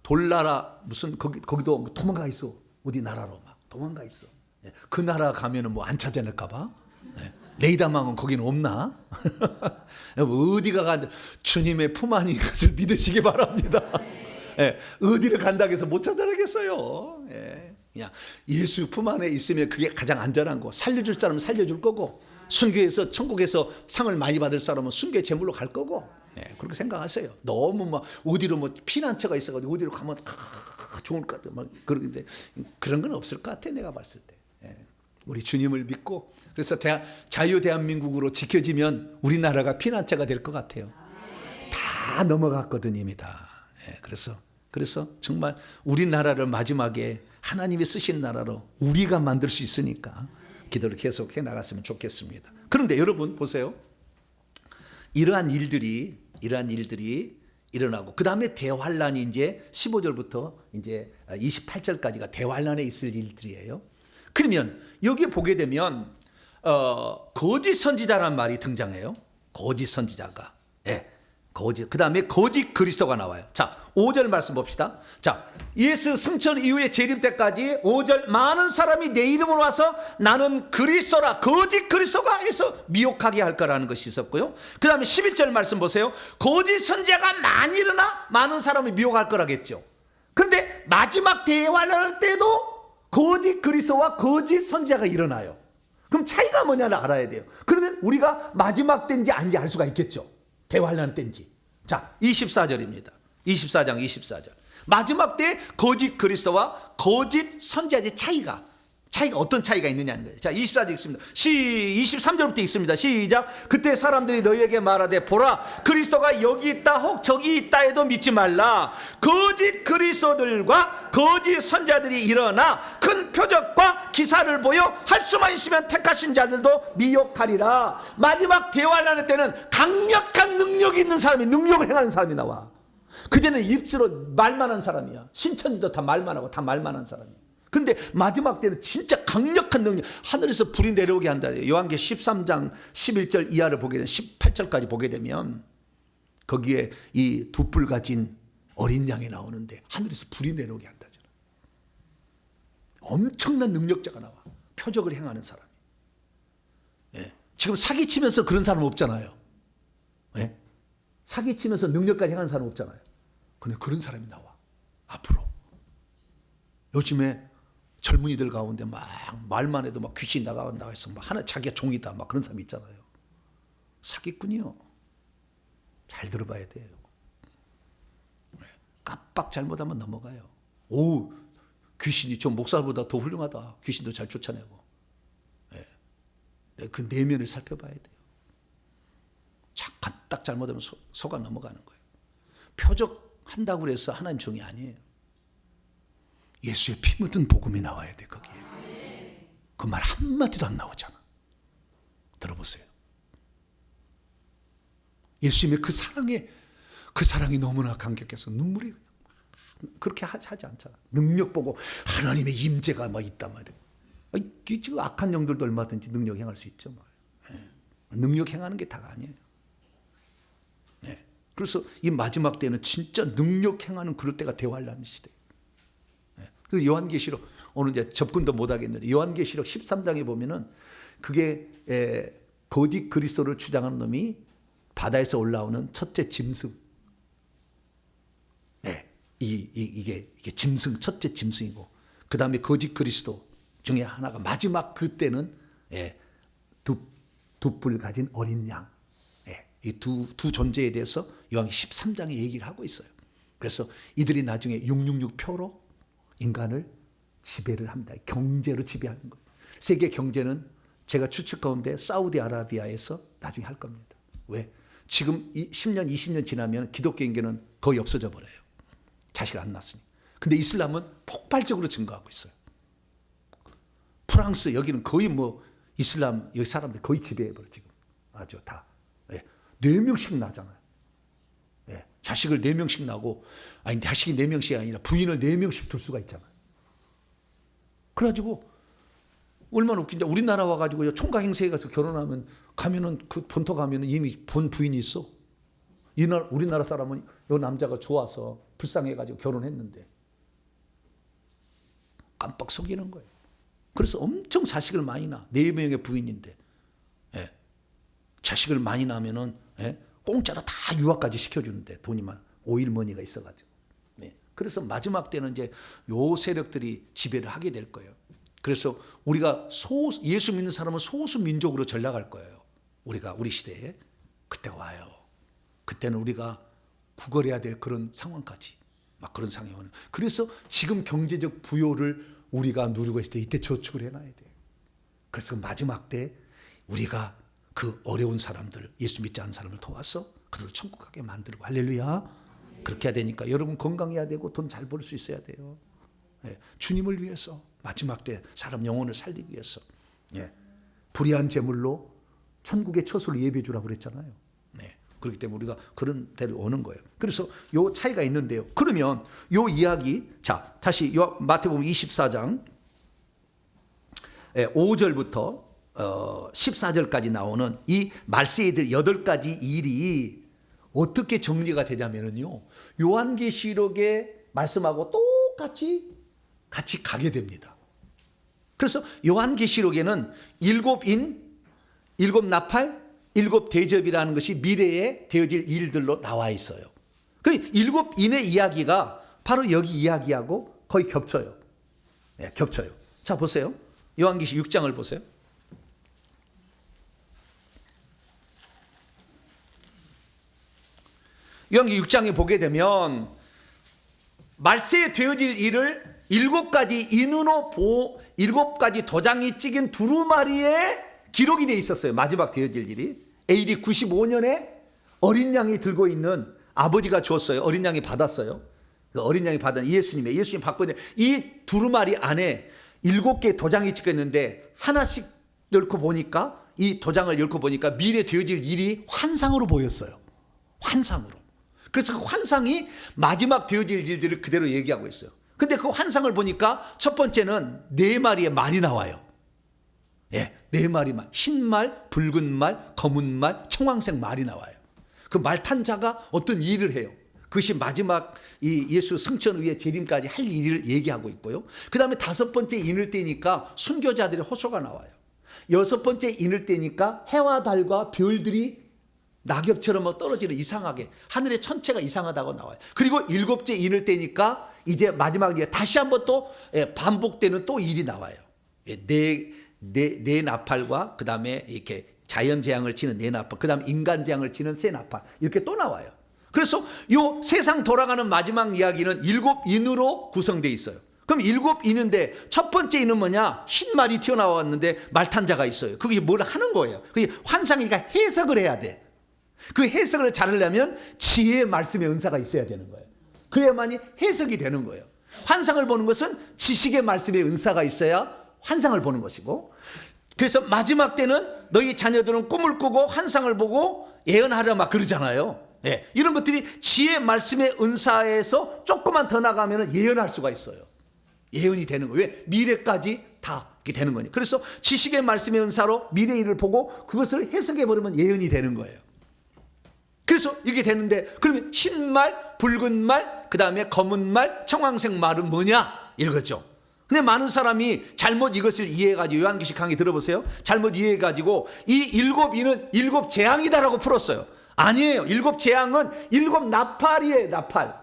돌나라 무슨 거기도 뭐 도망가 있어. 어디 나라로 막 도망가 있어. 그 나라 가면은 뭐 안 찾아낼까 봐. 레이더망은 거기는 없나? 어디가 간다. 주님의 품 안인 것을 믿으시기 바랍니다. 어디를 간다고 해서 못 찾아내겠어요. 그냥 예수 품 안에 있으면 그게 가장 안전한 거. 살려줄 사람은 살려줄 거고, 순교해서 천국에서 상을 많이 받을 사람은 순교의 제물로 갈 거고. 그렇게 생각하세요. 너무 막 어디로 뭐 피난처가 있어가지고 어디로 가면 좋을 것 같아. 막 그런데 그런 건 없을 것 같아. 내가 봤을 때. 우리 주님을 믿고, 그래서 자유 대한민국으로 지켜지면 우리나라가 피난처가 될 것 같아요. 다 넘어갔거든 이미 다. 그래서 정말 우리나라를 마지막에 하나님이 쓰신 나라로 우리가 만들 수 있으니까 기도를 계속 해 나갔으면 좋겠습니다. 그런데 여러분 보세요. 이러한 일들이 일어나고, 그 다음에 대환란이 이제 15절부터 이제 28절까지가 대환란에 있을 일들이에요. 그러면 여기 보게 되면 거짓 선지자라는 말이 등장해요. 거짓 선지자가. 그 다음에 거짓 그리스도가 나와요. 자, 5절 말씀 봅시다. 자, 예수 승천 이후에 재림 때까지 5절, 많은 사람이 내 이름으로 와서 나는 그리스도라, 거짓 그리스도가 해서 미혹하게 할 거라는 것이 있었고요. 그 다음에 11절 말씀 보세요. 거짓 선지자가 많이 일어나 많은 사람을 미혹할 거라겠죠. 그런데 마지막 대환란 때도 거짓 그리스도와 거짓 선지자가 일어나요. 그럼 차이가 뭐냐를 알아야 돼요. 그러면 우리가 마지막 때인지 아닌지 알 수가 있겠죠. 대환란 때인지. 자, 24절입니다. 24장 24절. 마지막 때 거짓 그리스도와 거짓 선지자의 차이가 어떤 차이가 있느냐는 거예요. 자, 24절 읽습니다. 23절부터 읽습니다. 시작. 그때 사람들이 너희에게 말하되 보라, 그리스도가 여기 있다 혹 저기 있다 해도 믿지 말라. 거짓 그리스도들과 거짓 선지자들이 일어나 큰 표적과 기사를 보여 할 수만 있으면 택하신 자들도 미혹하리라. 마지막 대환란 때는 강력한 능력이 있는 사람이, 능력을 행하는 사람이 나와. 그전에는 입술로 말만 한 사람이야. 신천지도 다 말만 하고 다 말만 한 사람이야. 근데 마지막 때는 진짜 강력한 능력, 하늘에서 불이 내려오게 한다. 요한계 13장 11절 이하를 보게 되면 18절까지 보게 되면 거기에 이 두 뿔 가진 어린 양이 나오는데 하늘에서 불이 내려오게 한다잖아. 엄청난 능력자가 나와. 표적을 행하는 사람이. 지금 사기치면서 그런 사람 없잖아요. 사기치면서 능력까지 행하는 사람 없잖아요. 근데 그런 사람이 나와. 앞으로. 요즘에 젊은이들 가운데 막 말만 해도 막 귀신 나간다 해서 막 하나 자기가 종이다 막 그런 사람이 있잖아요. 사기꾼이요. 잘 들어봐야 돼요. 깜빡 잘못하면 넘어가요. 오, 귀신이 저 목사보다 더 훌륭하다. 귀신도 잘 쫓아내고. 그 내면을 살펴봐야 돼요. 잠깐 딱 잘못하면 속아 넘어가는 거예요. 표적한다고 해서 하나님 종이 아니에요. 예수의 피 묻은 복음이 나와야 돼. 거기에 그 말 한마디도 안 나오잖아. 들어보세요. 예수님의 그 사랑이 너무나 감격해서 눈물이 그렇게 하지 않잖아. 능력 보고 하나님의 임재가 막 있단 말이에요. 지금 악한 영들도 얼마든지 능력 행할 수 있죠. 능력 행하는 게 다가 아니에요. 그래서 이 마지막 때는 진짜 능력 행하는 그럴 때가 대환란 시대. 그 요한계시록 오늘 이제 접근도 못 하겠는데 요한계시록 13장에 보면은 그게 거짓 그리스도를 주장하는 놈이 바다에서 올라오는 첫째 짐승. 이게 짐승, 첫째 짐승이고, 그 다음에 거짓 그리스도 중에 하나가 마지막 그때는 두 뿔 가진 어린 양. 이 두 존재에 대해서 요한 13장에 얘기를 하고 있어요. 그래서 이들이 나중에 666표로 인간을 지배를 합니다. 경제로 지배하는 거예요. 세계 경제는 제가 추측 가운데 사우디아라비아에서 나중에 할 겁니다. 왜? 지금 10년, 20년 지나면 기독교 인계는 거의 없어져 버려요. 자식 안 낳았으니. 근데 이슬람은 폭발적으로 증가하고 있어요. 프랑스 여기는 거의 뭐 이슬람 여기 사람들 거의 지배해버려 지금. 아주 다. 4명씩 나잖아요. 자식을 4명씩 낳고, 아니 자식이 4명씩이 아니라 부인을 4명씩 둘 수가 있잖아요. 그래가지고 얼마나 웃긴지, 우리나라 와가지고 총각 행세에 가서 가면은 그 본토 가면은 이미 본 부인이 있어. 우리나라 사람은 요 남자가 좋아서 불쌍해가지고 결혼했는데 깜빡 속이는 거예요. 그래서 엄청 자식을 많이 낳아. 4명의 부인인데, 예. 자식을 많이 낳으면은, 예. 공짜로 다 유학까지 시켜주는데 돈이 많아. 오일머니가 있어가지고. 네. 그래서 마지막 때는 이제 요 세력들이 지배를 하게 될 거예요. 그래서 우리가 예수 믿는 사람은 소수 민족으로 전락할 거예요. 우리 시대에. 그때 와요. 그때는 우리가 구걸해야 될 그런 상황까지, 막 그런 상황이 오는. 그래서 지금 경제적 부요를 우리가 누리고 있을 때 이때 저축을 해놔야 돼요. 그래서 마지막 때 우리가 그 어려운 사람들, 예수 믿지 않는 사람을 도와서 그들을 천국 가게 만들고, 할렐루야. 그렇게 해야 되니까 여러분 건강해야 되고 돈 잘 벌 수 있어야 돼요. 예. 주님을 위해서, 마지막 때 사람 영혼을 살리기 위해서. 예. 불의한 재물로 천국의 처소를 예배해 주라고 그랬잖아요. 네. 그렇기 때문에 우리가 그런 데로 오는 거예요. 그래서 요 차이가 있는데요. 그러면 요 이야기, 자 다시 요 마태복음 24장 5절부터 14절까지 나오는 이 말세이들 8가지 일이 어떻게 정리가 되냐면요, 요한계시록의 말씀하고 똑같이 같이 가게 됩니다. 그래서 요한계시록에는 7인, 7나팔, 7대접이라는 것이 미래에 되어질 일들로 나와 있어요. 그 7인의 이야기가 바로 여기 이야기하고 거의 겹쳐요. 네, 겹쳐요. 자 보세요. 요한계시 6장을 보세요. 요한계시 6장에 보게 되면 말세에 되어질 일을 7가지 인으로 7가지 도장이 찍힌 두루마리에 기록이 되어 있었어요. 마지막 되어질 일이. AD 95년에 어린 양이 들고 있는, 아버지가 줬어요. 어린 양이 받았어요. 그 어린 양이 받은 예수님 받고 있는데, 이 두루마리 안에 7개 도장이 찍혀 있는데 하나씩 열고 보니까, 이 도장을 열고 보니까 미래 되어질 일이 환상으로 보였어요. 환상으로. 그래서 그 환상이 마지막 되어질 일들을 그대로 얘기하고 있어요. 근데 그 환상을 보니까 첫 번째는 4마리의 말이 나와요. 예, 4마리 말. 흰 말, 붉은 말, 검은 말, 청황색 말이 나와요. 그 말 탄 자가 어떤 일을 해요. 그것이 마지막 이 예수 승천 후에 재림까지 할 일을 얘기하고 있고요. 그 다음에 5번째 인을 떼니까 순교자들의 호소가 나와요. 6번째 인을 떼니까 해와 달과 별들이 낙엽처럼 떨어지는, 이상하게 하늘의 천체가 이상하다고 나와요. 그리고 7째 인을 떼니까 이제 마지막 이제 다시 한번 또 반복되는 또 일이 나와요. 네 나팔과 그 다음에 이렇게 자연 재앙을 치는 4나팔, 그 다음에 인간 재앙을 치는 3나팔, 이렇게 또 나와요. 그래서 요 세상 돌아가는 마지막 이야기는 7인으로 구성되어 있어요. 그럼 7인인데 첫 번째 인은 뭐냐? 흰 말이 튀어나왔는데 말탄자가 있어요. 그게 뭘 하는 거예요. 그게 환상이니까 해석을 해야 돼. 그 해석을 잘하려면 지혜의 말씀의 은사가 있어야 되는 거예요. 그래야만이 해석이 되는 거예요. 환상을 보는 것은 지식의 말씀의 은사가 있어야 환상을 보는 것이고, 그래서 마지막 때는 너희 자녀들은 꿈을 꾸고 환상을 보고 예언하라 막 그러잖아요. 네, 이런 것들이 지혜의 말씀의 은사에서 조금만 더 나가면 예언할 수가 있어요. 예언이 되는 거예요. 왜? 미래까지 다 이렇게 되는 거니까. 그래서 지식의 말씀의 은사로 미래 일을 보고 그것을 해석해 버리면 예언이 되는 거예요. 그래서 이게 되는데, 그러면 흰 말, 붉은 말, 그 다음에 검은 말, 청황색 말은 뭐냐? 이거죠. 근데 많은 사람이 잘못 이것을 이해해가지고, 요한계시 강의 들어보세요. 잘못 이해해가지고 이 7인은 7 재앙이다라고 풀었어요. 아니에요. 7 재앙은 7 나팔이에요. 나팔.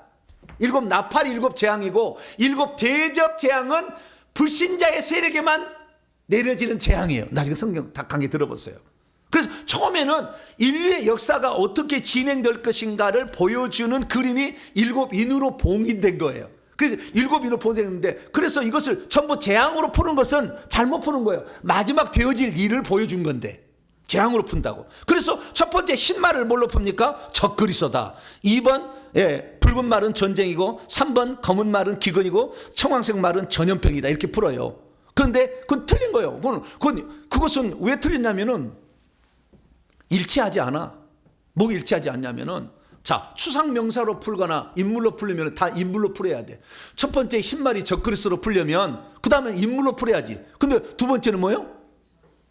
7 나팔이 7 재앙이고, 7 대접 재앙은 불신자의 세력에만 내려지는 재앙이에요. 나중에 성경 강의 들어보세요. 그래서 처음에는 인류의 역사가 어떻게 진행될 것인가를 보여주는 그림이 7인으로 봉인된 거예요. 그래서 7인으로 봉인됐는데, 그래서 이것을 전부 재앙으로 푸는 것은 잘못 푸는 거예요. 마지막 되어질 일을 보여준 건데 재앙으로 푼다고. 그래서 첫 번째 흰 말을 뭘로 풉니까? 적그리스도다. 2번 붉은 말은 전쟁이고, 3번 검은 말은 기근이고, 청황색 말은 전염병이다. 이렇게 풀어요. 그런데 그건 틀린 거예요. 그것은 왜 틀렸냐면은 일치하지 않아. 뭐가 일치하지 않냐면은 자, 추상명사로 풀거나 인물로 풀려면 다 인물로 풀어야 돼. 첫 번째 흰말이 적그리스로 풀려면 그 다음에 인물로 풀어야지. 근데 두 번째는 뭐예요?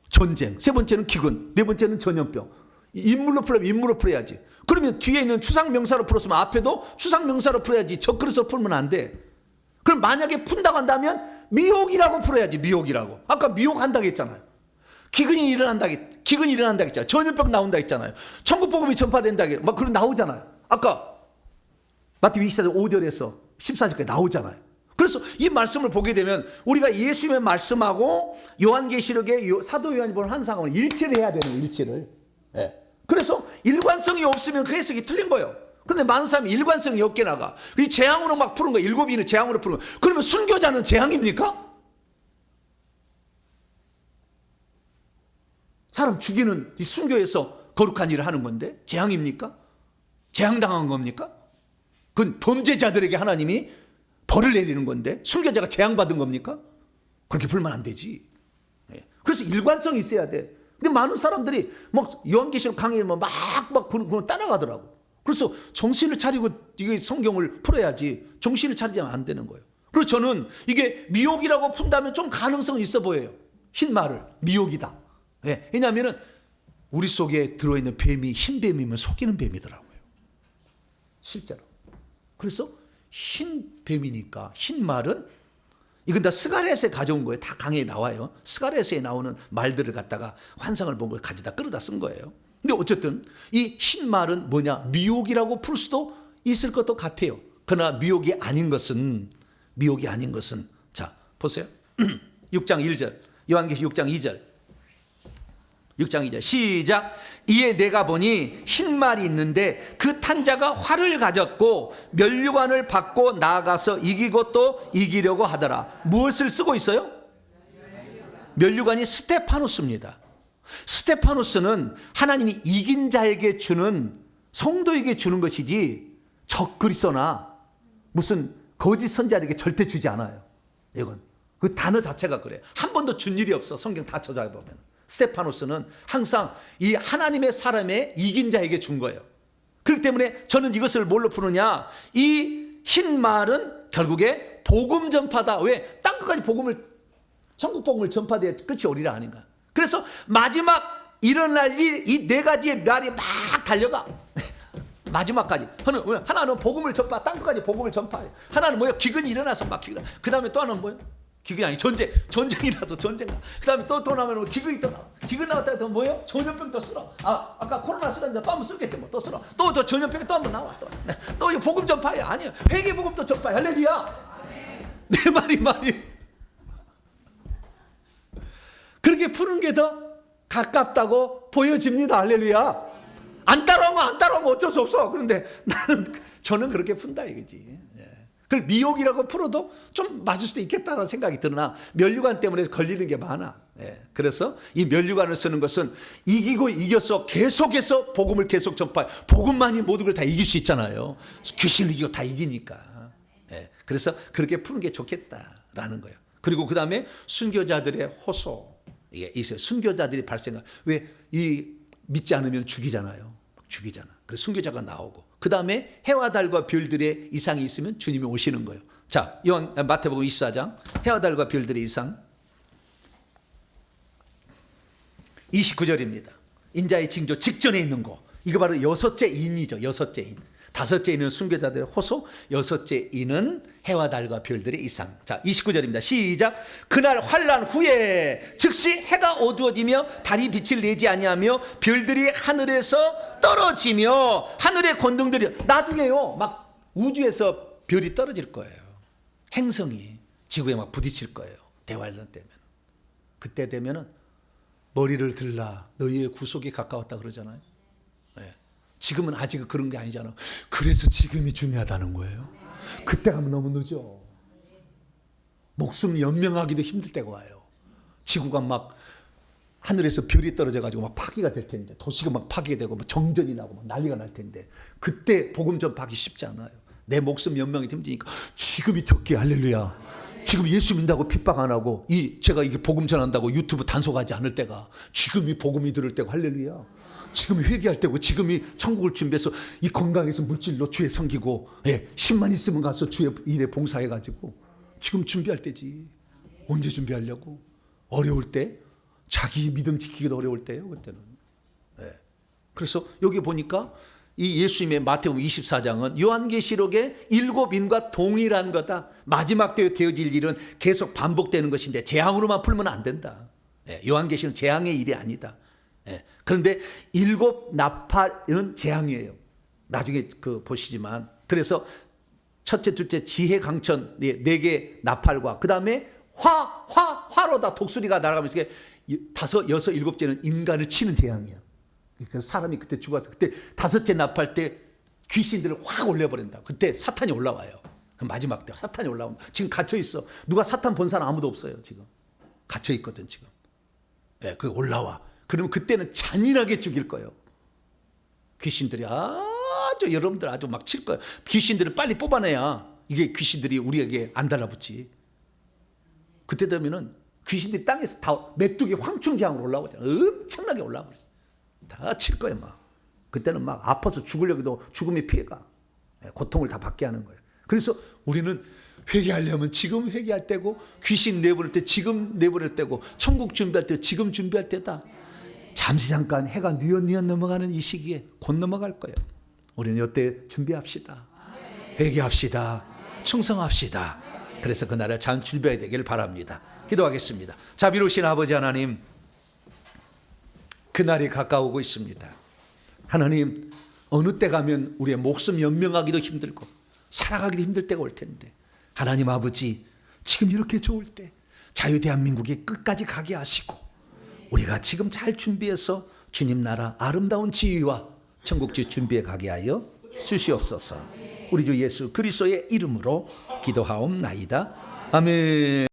전쟁. 세 번째는 기근. 네 번째는 전염병. 인물로 풀려면 인물로 풀어야지. 그러면 뒤에 있는 추상명사로 풀었으면 앞에도 추상명사로 풀어야지. 적그리스로 풀면 안 돼. 그럼 만약에 푼다고 한다면 미혹이라고 풀어야지. 미혹이라고. 아까 미혹한다고 했잖아요. 기근이 일어난다고 했잖아요. 전염병 나온다고 했잖아요. 천국복음이 전파된다고 막 그런 나오잖아요. 아까 마태복음 24장 5절에서 14절까지 나오잖아요. 그래서 이 말씀을 보게 되면 우리가 예수님의 말씀하고 요한계시록의 사도 요한이 보는 환상하고는 일치를 해야 되는 거예요. 일치를. 예. 그래서 일관성이 없으면 그 해석이 틀린 거예요. 근데 많은 사람이 일관성이 없게 나가. 이 재앙으로 막 푸는 거, 일곱이는 재앙으로 푸는 거. 그러면 순교자는 재앙입니까? 사람 죽이는 이 순교에서 거룩한 일을 하는 건데 재앙입니까? 재앙당한 겁니까? 그건 범죄자들에게 하나님이 벌을 내리는 건데 순교자가 재앙받은 겁니까? 그렇게 풀면 안 되지. 그래서 일관성이 있어야 돼. 근데 많은 사람들이 막 요한계시록 강의에 막 그거 따라가더라고. 그래서 정신을 차리고 이게 성경을 풀어야지 정신을 차리면 안 되는 거예요. 그래서 저는 이게 미혹이라고 푼다면 좀 가능성은 있어 보여요. 흰말을 미혹이다. 예, 왜냐하면 우리 속에 들어있는 뱀이 흰 뱀이면 속이는 뱀이더라고요. 실제로. 그래서 흰 뱀이니까 흰 말은 이건 다 스가랴서에 가져온 거예요. 다 강의에 나와요. 스가랴서에 나오는 말들을 갖다가 환상을 본 걸 가져다 끌어다 쓴 거예요. 근데 어쨌든 이 흰 말은 뭐냐? 미혹이라고 풀 수도 있을 것도 같아요. 그러나 미혹이 아닌 것은 자 보세요. 6장 1절 요한계시록 6장 2절 6장 2절 시작. 이에 내가 보니 흰 말이 있는데 그 탄자가 활을 가졌고 면류관을 받고 나아가서 이기고 또 이기려고 하더라. 무엇을 쓰고 있어요? 면류관이 스테파노스입니다. 스테파노스는 하나님이 이긴 자에게 주는 성도에게 주는 것이지 적그리스도나 무슨 거짓 선자에게 절대 주지 않아요. 이건 그 단어 자체가 그래요. 한 번도 준 일이 없어. 성경 다 찾아보면. 스테파노스는 항상 이 하나님의 사람의 이긴 자에게 준 거예요. 그렇기 때문에 저는 이것을 뭘로 푸느냐? 이 흰 말은 결국에 복음 전파다. 왜? 땅끝까지 천국 복음을 전파돼야 끝이 오리라 아닌가. 그래서 마지막 일어날 일 이 네 가지의 말이 막 달려가. 마지막까지. 하나는 복음을 전파, 땅끝까지 복음을 전파해. 하나는 뭐예요? 기근이 일어나서 막 기근. 그 다음에 또 하나는 뭐예요? 기근이 아니 전쟁이 나서 전쟁. 그 다음에 또 나면 기근이 또 나와. 기근 나왔다가 또 뭐예요? 전염병 또 쓸어. 아까 코로나 쓸었는데 또 한번 쓰겠지 뭐. 또 쓸어. 또 저 전염병이 또 한번 나와. 또 이거 복음 전파해. 아니에요. 회개 복음 또 전파해. 할렐루야. 내 말이. 그렇게 푸는 게 더 가깝다고 보여집니다. 할렐루야. 안 따라오면 어쩔 수 없어. 그런데 저는 그렇게 푼다 이거지. 그걸 미혹이라고 풀어도 좀 맞을 수도 있겠다는 생각이 드러나 면류관 때문에 걸리는 게 많아. 그래서 이 면류관을 쓰는 것은 이기고 이겨서 계속해서 복음을 계속 전파해. 복음만이 모든 걸 다 이길 수 있잖아요. 귀신을 이기고 다 이기니까. 그래서 그렇게 푸는 게 좋겠다라는 거예요. 그리고 그 다음에 순교자들의 호소. 이게 있어요. 순교자들이 발생한. 왜 이 믿지 않으면 죽이잖아요. 그래서 순교자가 나오고 그 다음에 해와 달과 별들의 이상이 있으면 주님이 오시는 거예요. 자, 마태복음 24장 해와 달과 별들의 이상 29절입니다. 인자의 징조 직전에 있는 거. 이거 바로 여섯째 인이죠. 여섯째 인. 다섯째 인은 순교자들의 호소, 여섯째 인은 해와 달과 별들의 이상. 자, 29절입니다. 시작. 그날 환난 후에 즉시 해가 어두워지며 달이 빛을 내지 아니하며 별들이 하늘에서 떨어지며 하늘의 권능들이 나중에요. 막 우주에서 별이 떨어질 거예요. 행성이 지구에 막 부딪힐 거예요. 대환란 때면. 그때 되면은 머리를 들라 너희의 구속이 가까웠다 그러잖아요. 지금은 아직 그런 게 아니잖아. 그래서 지금이 중요하다는 거예요. 그때 가면 너무 늦어. 목숨 연명하기도 힘들 때가 와요. 지구가 막 하늘에서 별이 떨어져 가지고 막 파괴가 될 텐데, 도시가 막 파괴되고 막 정전이 나고 막 난리가 날 텐데, 그때 복음 전파하기 쉽지 않아요. 내 목숨 연명이 힘드니까 지금이 적기에. 할렐루야. 지금 예수 믿는다고 핍박 안 하고 제가 이게 복음 전한다고 유튜브 단속하지 않을 때가 지금이 복음이 들을 때고. 할렐루야. 지금 회개할 때고, 지금이 천국을 준비해서 이 건강해서 물질로 주에 섬기고, 10만 있으면 가서 주의 일에 봉사해가지고 지금 준비할 때지. 언제 준비하려고? 어려울 때, 자기 믿음 지키기도 어려울 때예요, 그때는. 그래서 여기 보니까 이 예수님의 마태복음 24장은 요한계시록의 7인과 동일한 거다. 마지막 때에 되어질 일은 계속 반복되는 것인데 재앙으로만 풀면 안 된다. 요한계시록은 재앙의 일이 아니다. 그런데 7 나팔은 재앙이에요. 나중에 보시지만. 그래서 첫째, 둘째 지혜 강천 4개 나팔과 그 다음에 화로다 독수리가 날아가면서 5, 6, 7째는 인간을 치는 재앙이에요. 그러니까 사람이 그때 죽어서 그때 5째 나팔 때 귀신들을 확 올려버린다. 그때 사탄이 올라와요. 마지막 때 사탄이 올라옵니다. 지금 갇혀 있어. 누가 사탄 본 사람 아무도 없어요. 지금 갇혀 있거든 지금. 그 올라와. 그러면 그때는 잔인하게 죽일 거예요. 귀신들이 아주 여러분들 아주 막 칠 거예요. 귀신들을 빨리 뽑아내야 이게 귀신들이 우리에게 안 달라붙지. 그때 되면은 귀신들이 땅에서 다 메뚜기 황충장으로 올라오잖아. 엄청나게 올라오죠. 다 칠 거예요, 막. 그때는 막 아파서 죽으려고도 죽음의 피해가. 고통을 다 받게 하는 거예요. 그래서 우리는 회개하려면 지금 회개할 때고, 귀신 내보낼 때 지금 내보낼 때고, 천국 준비할 때 지금 준비할 때다. 잠시 잠깐 해가 뉘엿뉘엿 넘어가는 이 시기에 곧 넘어갈 거예요. 우리는 이때 준비합시다. 회개합시다. 충성합시다. 그래서 그 날을 잘 준비해야 되기를 바랍니다. 기도하겠습니다. 자비로우신 아버지 하나님, 그날이 가까우고 있습니다. 하나님, 어느 때 가면 우리의 목숨 연명하기도 힘들고 살아가기도 힘들 때가 올 텐데, 하나님 아버지, 지금 이렇게 좋을 때 자유 대한민국이 끝까지 가게 하시고 우리가 지금 잘 준비해서 주님 나라 아름다운 지위와 천국지 준비해 가게 하여 주시옵소서. 우리 주 예수 그리스도의 이름으로 기도하옵나이다. 아멘.